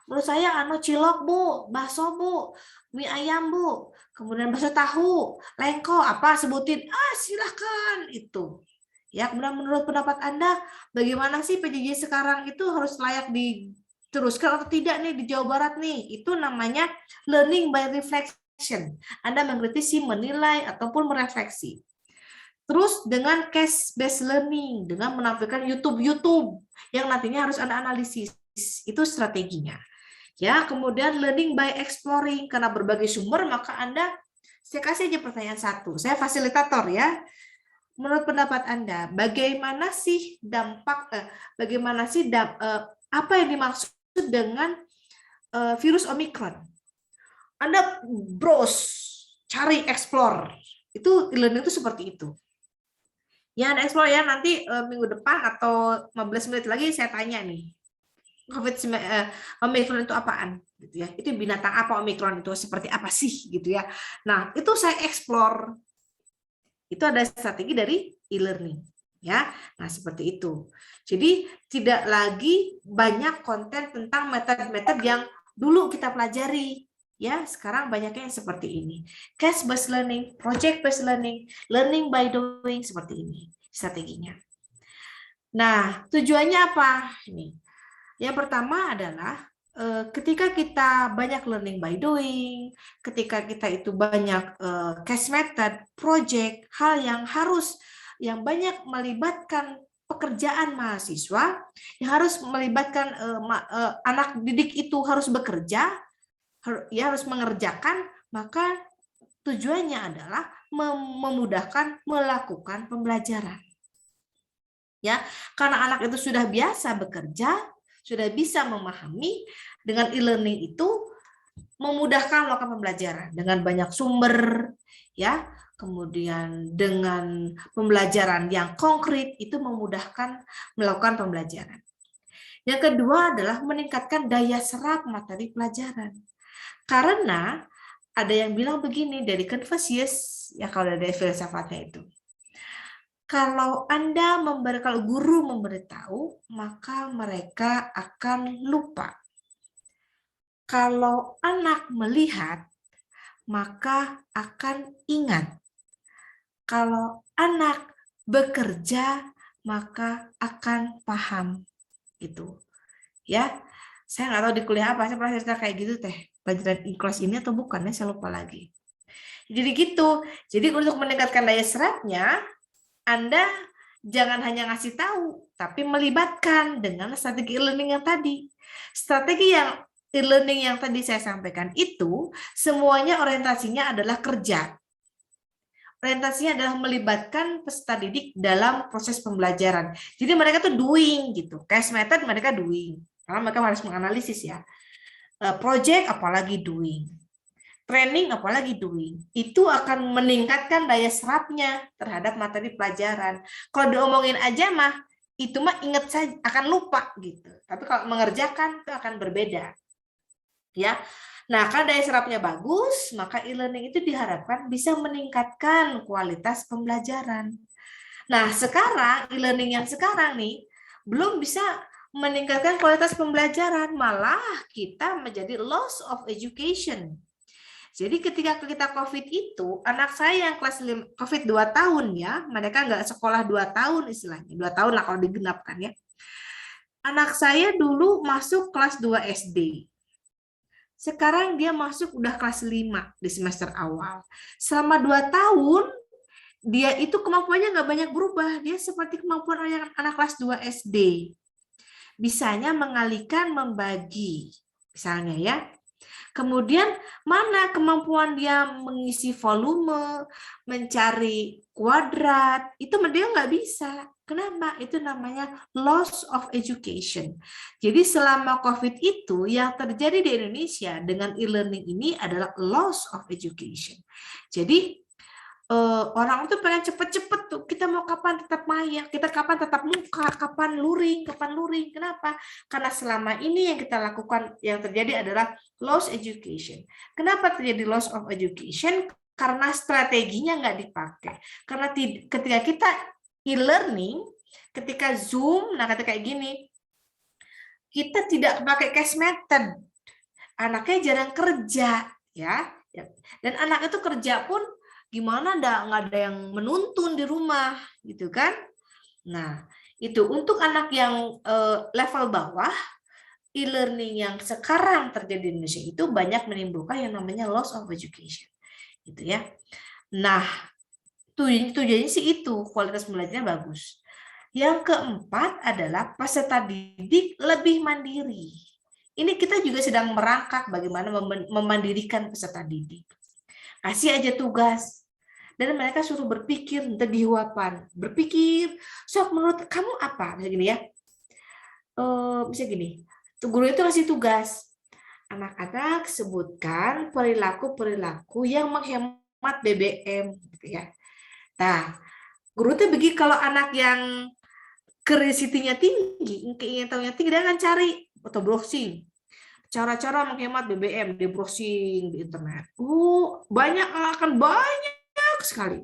Menurut saya cilok Bu, bakso Bu, mie ayam Bu, kemudian bakso tahu, lengko apa sebutin? Silakan itu. Ya, kemudian menurut pendapat Anda bagaimana sih PJJ sekarang itu harus layak diteruskan atau tidak nih di Jawa Barat nih? Itu namanya learning by reflection. Anda mengkritisi, menilai ataupun merefleksi. Terus dengan case based learning, dengan menampilkan YouTube yang nantinya harus Anda analisis. Itu strateginya. Ya, kemudian learning by exploring, karena berbagai sumber maka saya kasih aja pertanyaan satu. Saya fasilitator ya. Menurut pendapat Anda, bagaimana sih apa yang dimaksud dengan virus Omicron? Anda browse, cari, explore. Itu e-learning itu seperti itu. Ya, Anda explore ya, nanti minggu depan atau 15 menit lagi saya tanya nih. Omikron itu apaan gitu ya, itu binatang apa, Omikron itu seperti apa sih gitu ya. Nah itu saya explore, itu ada strategi dari e-learning ya. Nah seperti itu, jadi tidak lagi banyak konten tentang metode-metode yang dulu kita pelajari ya, sekarang banyaknya yang seperti ini, case based learning, project based learning, learning by doing, seperti ini strateginya. Nah tujuannya apa ini? Yang pertama adalah ketika kita banyak learning by doing, ketika kita itu banyak case method, project, hal yang harus yang banyak melibatkan pekerjaan mahasiswa, yang harus melibatkan anak didik itu harus bekerja, ya harus mengerjakan, maka tujuannya adalah memudahkan melakukan pembelajaran. Ya, karena anak itu sudah biasa bekerja, sudah bisa memahami, dengan e-learning itu memudahkan melakukan pembelajaran dengan banyak sumber, ya, kemudian dengan pembelajaran yang konkret itu memudahkan melakukan pembelajaran. Yang kedua adalah meningkatkan daya serap materi pelajaran. Karena ada yang bilang begini dari Confucius, ya kalau dari filsafatnya itu. Kalau kalau guru memberitahu, maka mereka akan lupa. Kalau anak melihat, maka akan ingat. Kalau anak bekerja, maka akan paham. Gitu. Ya, saya nggak tahu di kuliah apa, saya pernah cerita kayak gitu teh. Pelajaran ikhlas ini atau bukan, ya saya lupa lagi. Jadi gitu. Jadi untuk meningkatkan daya serapnya, Anda jangan hanya ngasih tahu, tapi melibatkan dengan strategi e-learning yang tadi. Strategi yang e-learning yang tadi saya sampaikan itu, semuanya orientasinya adalah kerja. Orientasinya adalah melibatkan peserta didik dalam proses pembelajaran. Jadi mereka tuh doing gitu. Case method mereka doing. Karena mereka harus menganalisis ya. Project apalagi doing. Training apalagi doing, itu akan meningkatkan daya serapnya terhadap materi pelajaran. Kalau diomongin aja mah, itu mah ingat saja, akan lupa gitu. Tapi kalau mengerjakan itu akan berbeda. Ya. Nah, karena daya serapnya bagus, maka e-learning itu diharapkan bisa meningkatkan kualitas pembelajaran. Nah, sekarang e-learning yang sekarang nih belum bisa meningkatkan kualitas pembelajaran, malah kita menjadi loss of education. Jadi ketika kita COVID itu, anak saya yang kelas COVID 2 tahun ya, mereka nggak sekolah 2 tahun istilahnya, 2 tahun lah kalau digenapkan ya. Anak saya dulu masuk kelas 2 SD. Sekarang dia masuk udah kelas 5 di semester awal. Selama 2 tahun, dia itu kemampuannya nggak banyak berubah. Dia seperti kemampuan anak kelas 2 SD. Bisanya mengalihkan, membagi, misalnya ya. Kemudian mana kemampuan dia mengisi volume, mencari kuadrat, itu dia nggak bisa. Kenapa? Itu namanya loss of education. Jadi selama COVID itu yang terjadi di Indonesia dengan e-learning ini adalah loss of education. Jadi orang itu pengen cepet-cepet tuh, kita mau kapan tetap maya, kita kapan tetap muka, kapan luring. Kenapa? Karena selama ini yang kita lakukan, yang terjadi adalah loss education. Kenapa terjadi loss of education? Karena strateginya nggak dipakai. Karena ketika kita e-learning, ketika Zoom, nah ketika kayak gini, kita tidak pakai case method. Anaknya jarang kerja, ya. Dan anak itu kerja pun gimana nggak ada yang menuntun di rumah gitu kan. Nah itu untuk anak yang level bawah, e-learning yang sekarang terjadi di Indonesia itu banyak menimbulkan yang namanya loss of education gitu ya. Nah tujuannya sih itu, kualitas belajarnya bagus. Yang keempat adalah peserta didik lebih mandiri. Ini kita juga sedang merangkak bagaimana memandirikan peserta didik. Kasih aja tugas, dan mereka suruh berpikir tentang dihuapan. Berpikir, sok menurut kamu apa? Misalnya gini ya. Bisa gini, guru itu kasih tugas. Anak-anak sebutkan perilaku-perilaku yang menghemat BBM. Gitu ya. Nah, guru itu begitu kalau anak yang curiosity-nya tinggi, keinginan tahunya tinggi, dia akan cari atau browsing. Cara-cara menghemat BBM, di browsing di internet. Akan banyak sekali.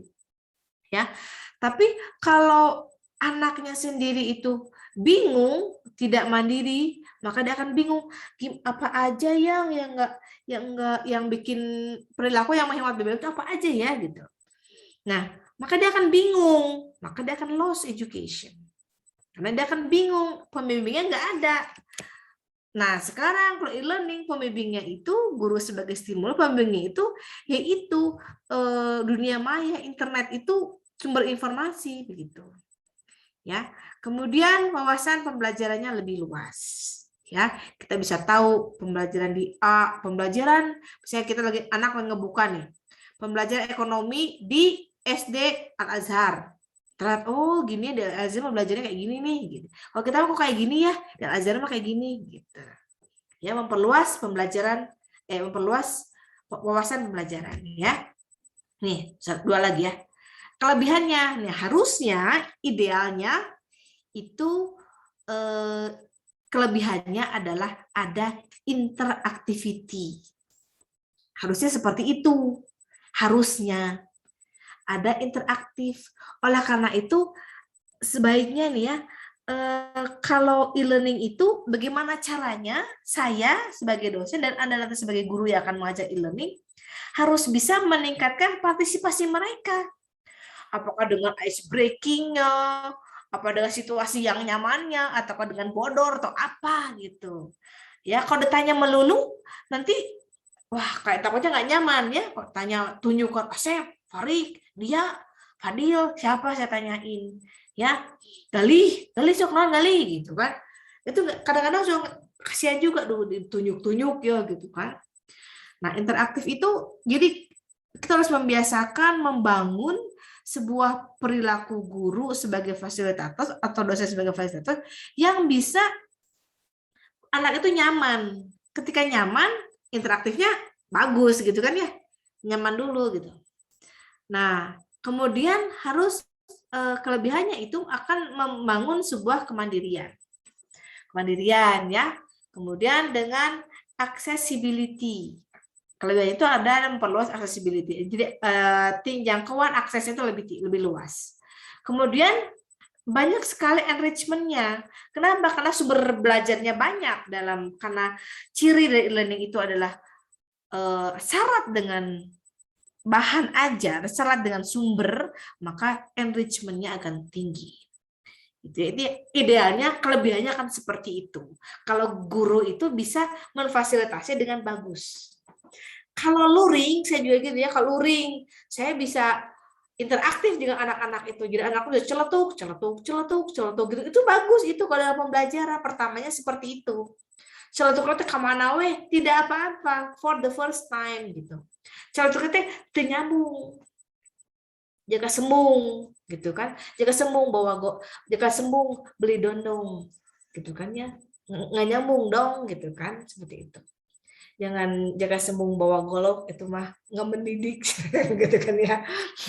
Ya. Tapi kalau anaknya sendiri itu bingung, tidak mandiri, maka dia akan bingung apa aja yang bikin perilaku yang menghemat BBM itu apa aja ya gitu. Nah, maka dia akan bingung, maka dia akan loss education. Karena dia akan bingung, pembimbingnya nggak ada. Nah, sekarang kalau e-learning, pembimbingnya itu, guru sebagai stimulus, pembimbingnya itu, yaitu dunia maya, internet itu sumber informasi begitu. Ya. Kemudian wawasan pembelajarannya lebih luas. Ya, kita bisa tahu pembelajaran di A, pembelajaran misalnya kita lagi anak ngebuka nih. Pembelajaran ekonomi di SD Al-Azhar. Terlihat, oh gini di Al-Azhar belajarnya kayak gini nih gitu. Kalau kita kok kayak gini ya, di Al-Azhar mah kayak gini gitu. Ya, memperluas pembelajaran memperluas wawasan pembelajaran ya. Nih, dua lagi ya. Kelebihannya, nih harusnya idealnya itu kelebihannya adalah ada interaktiviti. Harusnya seperti itu. Harusnya ada interaktif. Oleh karena itu sebaiknya nih ya, kalau e-learning itu bagaimana caranya saya sebagai dosen dan Anda nanti sebagai guru yang akan mengajar e-learning harus bisa meningkatkan partisipasi mereka. Apakah dengan ice breaking-nya, apa dengan situasi yang nyamannya, ataukah dengan bodor atau apa gitu. Ya, kalau ditanya melulu nanti wah kayak takutnya nggak nyaman ya. Kalau tanya tunjuk ke Asep, Farid, dia, Fadil, siapa saya tanyain. Ya, Galih sok kenal Galih gitu kan. Itu kadang-kadang kasihan juga dulu ditunjuk-tunjuk ya gitu kan. Nah, interaktif itu jadi kita harus membiasakan membangun sebuah perilaku guru sebagai fasilitator atau dosen sebagai fasilitator yang bisa anak itu nyaman. Ketika nyaman, interaktifnya bagus gitu kan ya. Nyaman dulu gitu. Nah, kemudian harus kelebihannya itu akan membangun sebuah kemandirian. Kemandirian ya. Kemudian dengan accessibility. Kelebihan itu ada memperluas accessibility. Jadi jangkauan aksesnya itu lebih luas. Kemudian banyak sekali enrichment-nya. Kenapa? Karena sumber belajarnya banyak karena ciri dari learning itu adalah syarat dengan bahan ajar, syarat dengan sumber, maka enrichment-nya akan tinggi. Jadi idealnya kelebihannya akan seperti itu. Kalau guru itu bisa memfasilitasi dengan bagus. Kalau luring, saya juga gitu ya, kalau luring, saya bisa interaktif dengan anak-anak itu. Jadi anak udah celetuk gitu. Itu bagus itu kalau dalam pembelajaran. Pertamanya seperti itu. Celetuk-celetuk kemana weh? Tidak apa-apa. For the first time gitu. Celetuk-celetuk nyambung. Jaga sembung gitu kan. Jaga sembung jaga sembung beli dondong gitu kan ya. Nggak nyambung dong gitu kan, seperti itu. Jangan jaga sembung bawa golok, itu mah nggak mendidik gitu kan ya.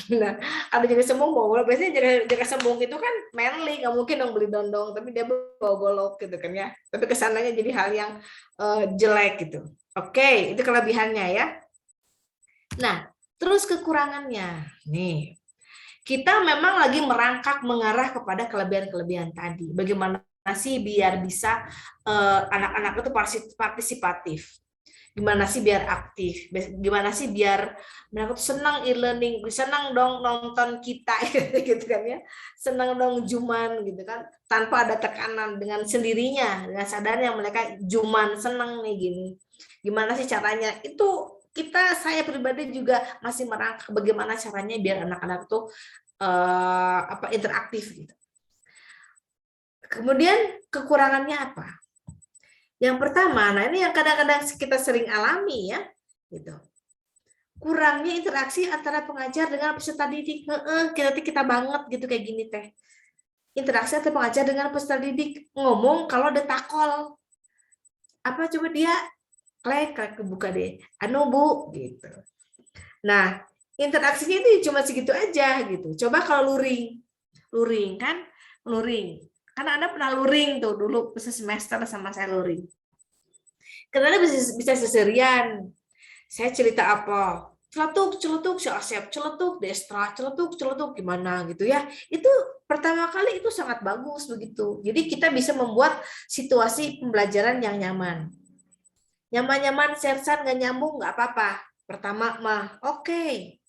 Nah, kalau jaga sembung bawa golok, biasanya jaga sembung itu kan manly, nggak mungkin dong beli dondong, tapi dia bawa golok gitu kan ya. Tapi kesananya jadi hal yang jelek gitu. Oke, itu kelebihannya ya. Nah, terus kekurangannya nih. Kita memang lagi merangkak mengarah kepada kelebihan-kelebihan tadi. Bagaimana sih biar bisa anak-anak itu partisipatif? Gimana sih biar aktif, gimana sih biar mereka tuh senang e-learning, senang dong nonton kita gitu kan ya, senang dong Juman gitu kan, tanpa ada tekanan, dengan sendirinya, dengan sadarnya mereka Juman senang nih gini. Gimana sih caranya? Itu saya pribadi juga masih merangkak bagaimana caranya biar anak-anak tuh interaktif gitu. Kemudian kekurangannya apa? Yang pertama, nah ini yang kadang-kadang kita sering alami ya, gitu. Kurangnya interaksi antara pengajar dengan peserta didik. Kita banget gitu kayak gini teh. Interaksi antara pengajar dengan peserta didik, ngomong kalau ada takol. Apa coba dia klik kebuka deh. Anu Bu gitu. Nah, interaksinya itu cuma segitu aja gitu. Coba kalau luring. Luring kan? Luring. Karena Anda pernah luring tuh dulu semester sama saya luring. Karena bisa seserian. Saya cerita apa? Celetuk, si Asep, celetuk, Destra, celetuk, gimana gitu ya. Itu pertama kali itu sangat bagus begitu. Jadi kita bisa membuat situasi pembelajaran yang nyaman. Nyaman-nyaman, sersan, nggak nyambung, nggak apa-apa. Pertama mah, oke.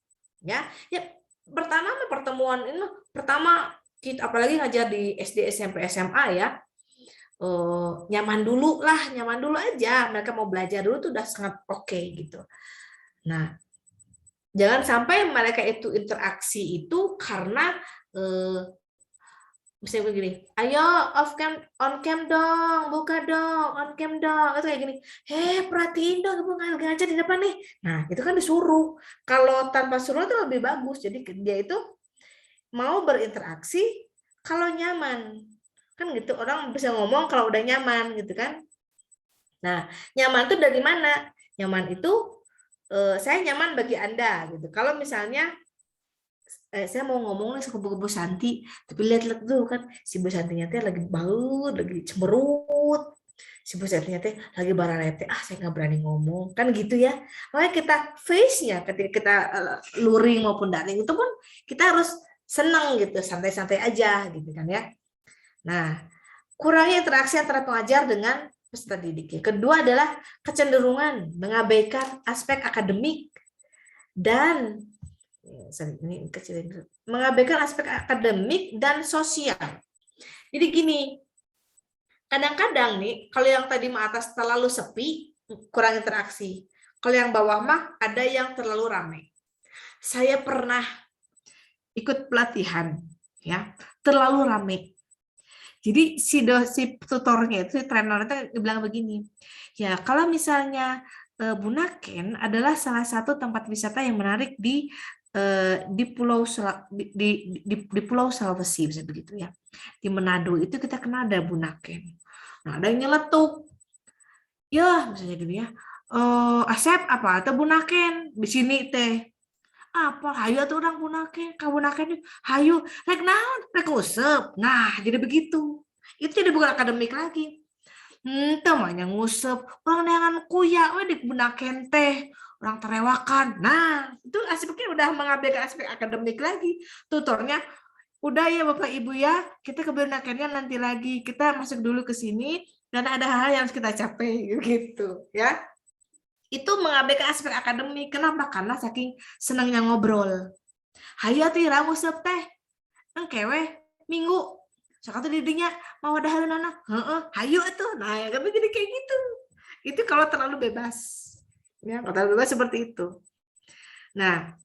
Ya, pertama mah pertemuan ini pertama kita apalagi ngajar di SD, SMP, SMA ya, nyaman dulu aja, mereka mau belajar dulu tuh udah sangat oke gitu. Nah, jangan sampai mereka itu interaksi itu karena misalnya begini, ayo off cam, on cam dong, buka dong, on cam dong, itu kayak gini. Perhatiin dong, ibu ngajar di depan nih. Nah, itu kan disuruh. Kalau tanpa suruh itu lebih bagus. Jadi dia itu mau berinteraksi kalau nyaman. Kan gitu, orang bisa ngomong kalau udah nyaman gitu kan. Nah, nyaman itu dari mana? Nyaman itu saya nyaman bagi Anda gitu. Kalau misalnya saya mau ngomong nih sama Bu Santi, tapi lihat-lihat dulu kan si Bu Santinya teh lagi baut, lagi cemberut, si Bu Santinya teh lagi baralete, saya nggak berani ngomong, kan gitu ya. Makanya kita face-nya ketika kita luring maupun daring itu pun kita harus senang gitu, santai-santai aja gitu kan ya. Nah, kurangi interaksi antara pengajar dengan peserta didik. Kedua adalah kecenderungan mengabaikan aspek akademik dan mengabaikan aspek akademik dan sosial. Jadi gini, kadang-kadang nih, kalau yang tadi atas terlalu sepi, kurang interaksi. Kalau yang bawah mah ada yang terlalu ramai. Saya pernah ikut pelatihan, ya, terlalu ramai. Jadi si tutornya itu, si trainer itu bilang begini, ya kalau misalnya Bunaken adalah salah satu tempat wisata yang menarik di Pulau Pulau Sulawesi, bisa begitu ya. Di Manado itu kita kenal ada Bunaken. Nah, ada yang nyeletuk. Ya, misalnya gitu ya. Asep apa atau Bunaken di sini teh. Apa hayu atau orang Bunaken, ka Bunaken hayu rek naon, rek usep. Nah, jadi begitu. Itu jadi bukan akademik lagi. Namanya ngusep, orang neangan kuya we di Bunaken teh. Orang terewakan. Nah, itu aspeknya udah mengabaikan aspek akademik lagi. Tutornya, udah ya Bapak Ibu ya, kita ke Bunakennya nanti lagi. Kita masuk dulu ke sini, dan ada hal-hal yang harus kita capai gitu ya. Itu mengabaikan aspek akademik. Kenapa? Karena saking senangnya ngobrol. Hayu atuh ira ngusep teh. Engkewe minggu. Sakatu didinya mau ada halunana. Heeh, hayu atuh. Nah, ya jadi kayak gitu. Itu kalau terlalu bebas. Ya, kata bebas seperti itu. Nah,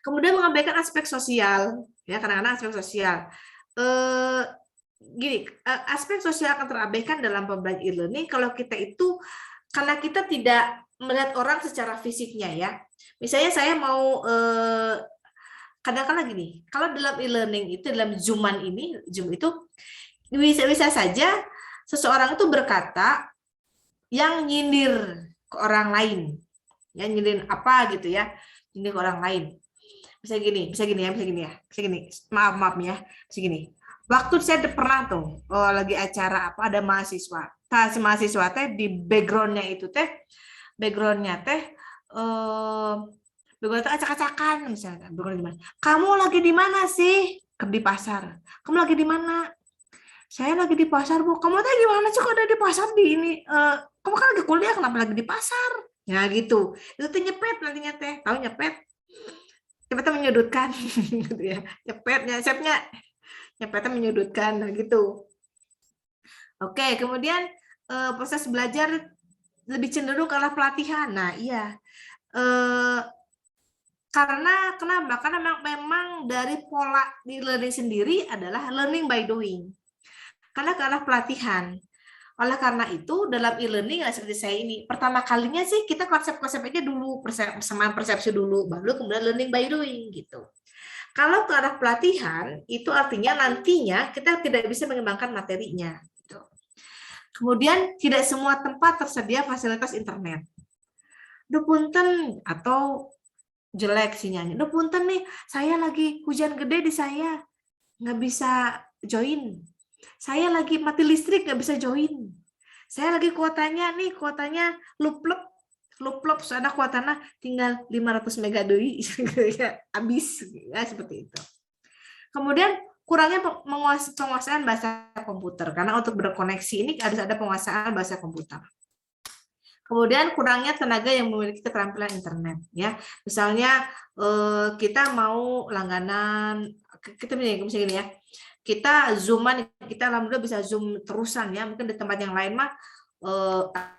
kemudian mengabaikan aspek sosial, ya kadang-kadang aspek sosial. Gini, aspek sosial akan terabaikan dalam pembelajaran e-learning kalau kita itu karena kita tidak melihat orang secara fisiknya ya. Misalnya saya mau kadang-kadang gini, kalau dalam e-learning itu dalam Zoom itu bisa saja seseorang itu berkata yang nyindir ke orang lain, ya nyindir apa gitu ya, nyindir ke orang lain. Bisa gini ya. Maaf ya, bisa gini. Waktu saya pernah tuh lagi acara apa ada mahasiswa. Si mahasiswa teh di backgroundnya backgroundnya acak-acakan misalnya. Background gimana? Kamu lagi di mana sih? Di pasar. Kamu lagi di mana? Saya lagi di pasar, Bu. Kamu teh gimana sih kok ada di pasar di ini? Kamu kan lagi kuliah, kenapa lagi di pasar? Ya gitu. Itu tuh nyepet nantinya teh. Tahu nyepet? Nyepetnya menyudutkan gitu ya. Nyepetnya menyudutkan nah gitu. Oke, kemudian proses belajar lebih cenderung ke arah pelatihan. Nah, iya. Karena kenapa? Karena memang dari pola di learning sendiri adalah learning by doing. Karena ke arah pelatihan. Oleh karena itu, dalam e-learning seperti saya ini, pertama kalinya sih kita konsep-konsep aja dulu, persamaan persepsi dulu, baru kemudian learning by doing gitu. Kalau ke arah pelatihan, itu artinya nantinya kita tidak bisa mengembangkan materinya. Gitu. Kemudian tidak semua tempat tersedia fasilitas internet. Duh punten atau jelek sinyalnya. Duh punten nih, saya lagi hujan gede di saya, nggak bisa join. Saya lagi mati listrik, nggak bisa join. Saya lagi kuotanya lup-lup, soalnya kuotanya tinggal 500 mega deui, habis, ya seperti itu. Kemudian kurangnya penguasaan bahasa komputer, karena untuk berkoneksi ini harus ada penguasaan bahasa komputer. Kemudian kurangnya tenaga yang memiliki keterampilan internet, ya. Misalnya kita mau langganan, kita misalnya gini ya. Kita zooman, kita alhamdulillah bisa zoom terusan ya. Mungkin di tempat yang lain mah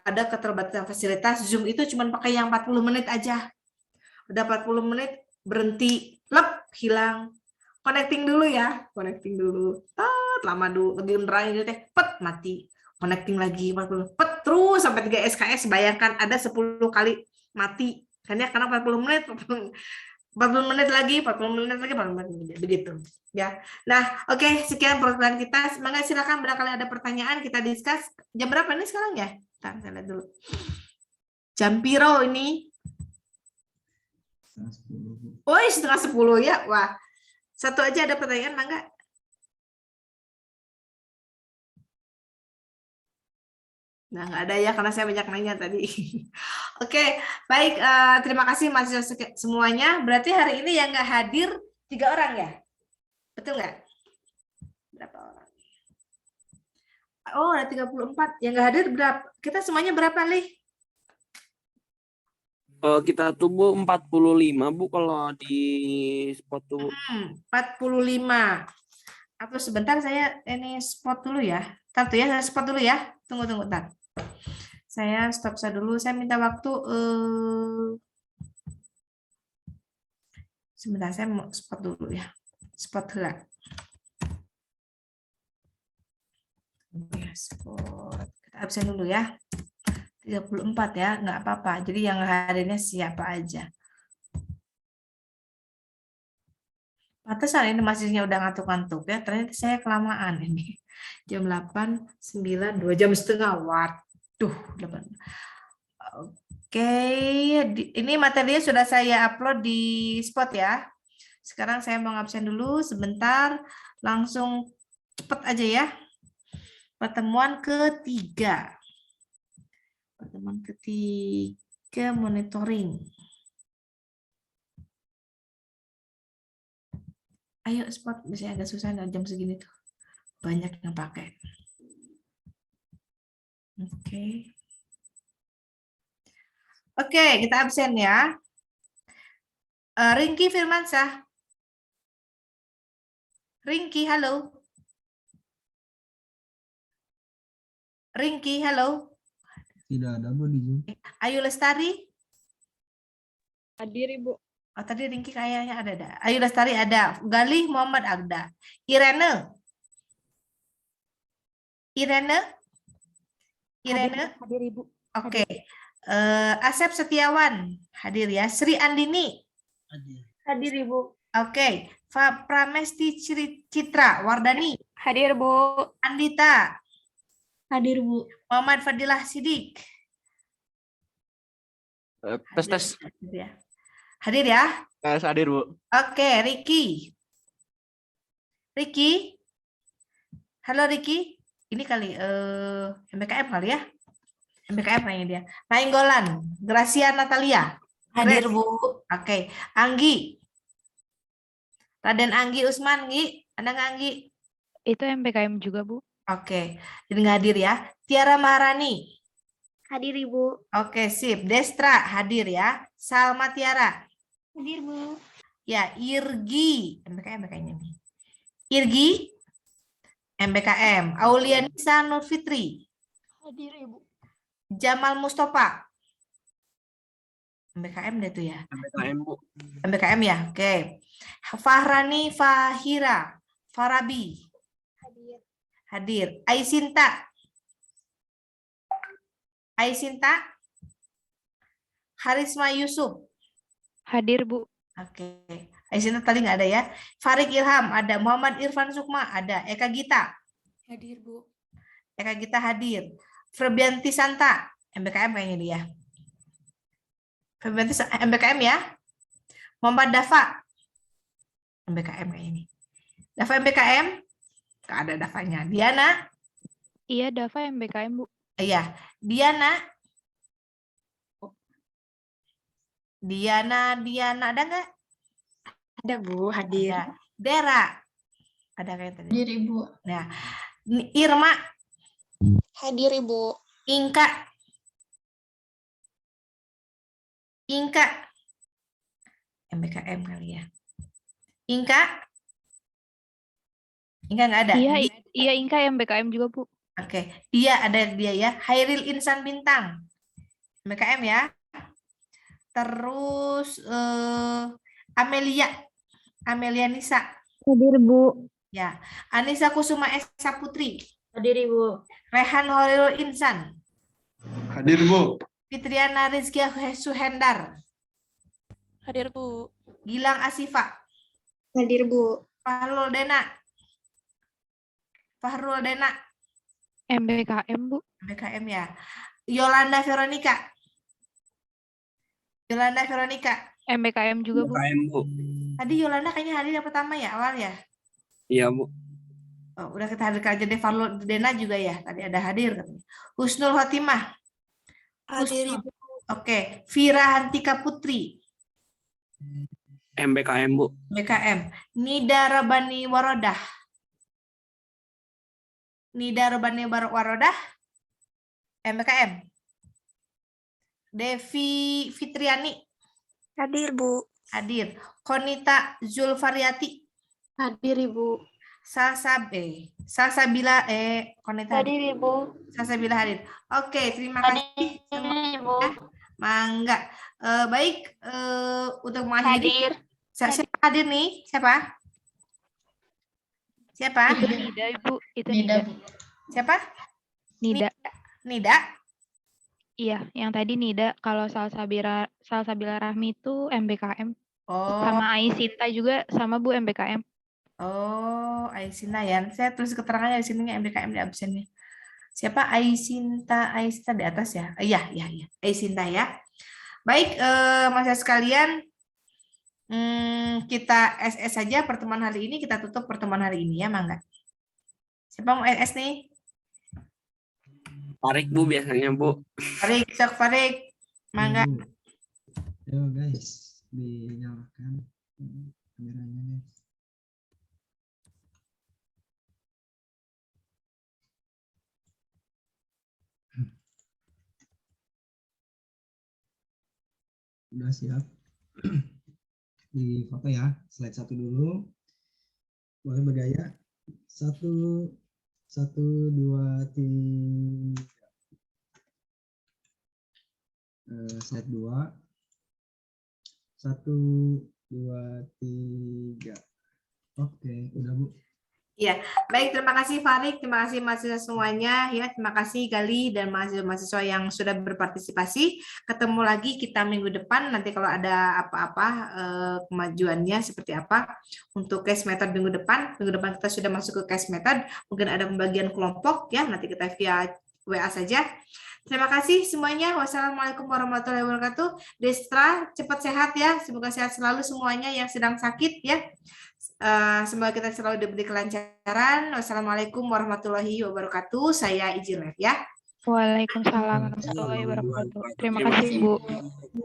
ada keterbatasan fasilitas zoom itu cuma pakai yang 40 menit aja. Udah 40 menit berhenti, hilang. Connecting dulu ya, connecting dulu. Lama dulu, diundrain gitu teh, pet mati. Connecting lagi 40, pet terus sampai 3 SKS. Bayangkan ada 10 kali mati. Kan ya, karena 40 menit, 40 menit lagi, 40 menit lagi, 40 menit lagi, begitu. Ya. Nah, oke, sekian program kita. Semoga silakan barangkali ada pertanyaan kita discuss. Jam berapa nih sekarang ya? Bentar, saya lihat dulu. Jam piro ini? Oh, 9:30 ya. Wah. Satu aja ada pertanyaan, Mangga? Nah, nggak ada ya, karena saya banyak nanya tadi. Oke, baik. Terima kasih mahasiswa semuanya. Berarti hari ini yang nggak hadir 3 orang ya? Betul nggak? Berapa orang? Oh, ada 34. Yang nggak hadir berapa? Kita semuanya berapa, Lih? Kita tunggu 45 Bu kalau di spot tuh. 45. Atau sebentar saya ini spot dulu ya. Ntar tuh ya, saya spot dulu ya. Tunggu, ntar. Saya stop dulu. Saya minta waktu. Sebentar, saya mau spot dulu ya. Spot dulu. Ya, spot. Kita absen dulu ya. 34 ya, nggak apa-apa. Jadi yang hadirnya siapa aja. Pantesan ini mahasiswanya udah ngantuk-ngantuk ya. Ternyata saya kelamaan ini. Jam 8, 9, 2 jam setengah. Waduh, 8. Oke, ini materinya sudah saya upload di Spot ya. Sekarang saya mau absen dulu sebentar. Langsung cepet aja ya. Pertemuan ketiga. Pertemuan ketiga monitoring. Ayo Spot, biasanya agak susah jam segini tuh. Banyak yang pakai. Oke. Oke, kita absen ya. Ringky Firmansyah. Ringky, halo. Ringky, halo. Tidak ada Bu di Zoom. Ayu Lestari. Hadir Ibu. Oh, tadi Ringky kayaknya ada. Ayu Lestari ada. Galih Muhammad ada. Irene. Irene. Hadir Ibu. Oke. Asep Setiawan hadir ya. Sri Andini. Hadir Ibu. Oke. Pramesti Citra Wardani. Hadir Bu. Andita. Hadir Bu. Muhammad Fadilah Sidik. Tes. Hadir ya. Tes hadir, Bu. Oke, Ricky. Ricky. Halo Ricky. Ini kali MBKM kali ya. MBKM kayaknya dia. Nainggolan. Gracia Natalia. Hadir Bu. Oke. Anggi. Raden Anggi Usman, Nggi. Ada nggak Anggi? Itu MPKM juga Bu. Oke. Jadi nggak hadir ya. Tiara Maharani. Hadir Ibu. Oke, sip. Destra hadir ya. Salma Tiara. Hadir Bu. Ya, Irgi. MBKM kayaknya nih. Irgi. MBKM. Aulianisa Nur Fitri. Hadir Ibu. Jamal Mustafa. MBKM deh tuh ya. MPKM Bu. MBKM ya. Oke. Fahrani Fahira. Farabi. Hadir. Hadir. Aisinta. Aisinta. Harisma Yusuf. Hadir Bu. Oke. Aisinta tadi nggak ada ya. Farid Ilham ada. Muhammad Irfan Sukma ada. Eka Gita. Hadir Bu. Eka Gita hadir. Febianti Santa. MBKM kayaknya dia. Febianti MBKM ya. Muhammad Dafa. MBKM kayaknya ini. Dafa MBKM. Nggak ada Dafanya. Diana. Iya, Dava MBKM Bu. Iya. Diana. Diana ada nggak? Ada Bu. Hadir. Ada. Dera. Ada kayak tadi. Hadir Ibu. Nah, Irma. Hadir Ibu. Inka. MBKM kali ya. Inka nggak ada. Iya, iya Inka MBKM juga Bu. Oke, dia ada dia ya. Hairil Insan Bintang. MBKM ya. Terus Amelia Nisa. Hadir, Bu. Ya. Anissa Kusuma Esa Putri. Hadir Ibu. Rehan Holil Insan. Hadir Bu. Fitriana Rizkia Suhendar. Hadir Bu. Gilang Asifa. Hadir Bu. Fahrul Dena. Fahrul Dena. MBKM, Bu. BKM ya. Yolanda Veronica. Yolanda Veronica. MBKM juga, Bu. BKM, Bu. Tadi Yolanda kayaknya hadir yang pertama ya, awal ya? Iya, Bu. Oh, udah kita hadirkan aja deh. Fahrul Dena juga ya. Tadi ada hadir katanya. Husnul Khotimah. Hadir Ibu. Oke. Vira Hantika Putri. MBKM, Bu. BKM. Nida Rabani Warodah. Nida Rabani Warodah. MBKM. Devi Fitriani. Hadir Bu. Hadir. Konita Zulfariati. Hadir Ibu. Salsabila Konita hadir. Hadir Ibu. Salsabila hadir. Oke, terima kasih. Ibu. Mangga. Baik, untuk mengakhiri. Hadir. Siapa hadir nih? Siapa? Siapa? Itu Nida, Ibu. Itu Nida. Siapa? Nida. Nida. Iya, yang tadi Nida. Kalau Salsabila Rahmi itu MBKM. Oh, Sama Aisinta juga sama, Bu, MBKM. oh, Aisinta ya. Saya tulis keterangannya di sini MBKM di absennya. Siapa? Aisinta di atas ya? Iya. Aisinta ya. Baik, mahasiswa sekalian, kita SS saja pertemuan hari ini. Kita tutup pertemuan hari ini ya, Mangga. Siapa mau SS nih? Tarik, Bu, biasanya, Bu. Farik, sok Farik. Mangga. Yo guys, dinyalakan kameranya guys. Udah siap. Di foto ya, slide 1 dulu. Boleh bergaya. 1, 2, 3. Slide 2. 1, 2, 3. Oke, udah Bu. Baik, terima kasih Farik, terima kasih mahasiswa semuanya ya, terima kasih Gali dan mahasiswa yang sudah berpartisipasi. Ketemu lagi kita minggu depan, nanti kalau ada apa-apa kemajuannya seperti apa untuk case method minggu depan kita sudah masuk ke case method, mungkin ada pembagian kelompok ya, nanti kita via WA saja. Terima kasih semuanya. Wassalamualaikum warahmatullahi wabarakatuh. Destra, cepat sehat ya. Semoga sehat selalu semuanya yang sedang sakit ya. Semoga kita selalu diberi kelancaran. Wassalamualaikum warahmatullahi wabarakatuh. Saya izin live ya. Waalaikumsalam warahmatullahi wabarakatuh. Terima kasih, Bu.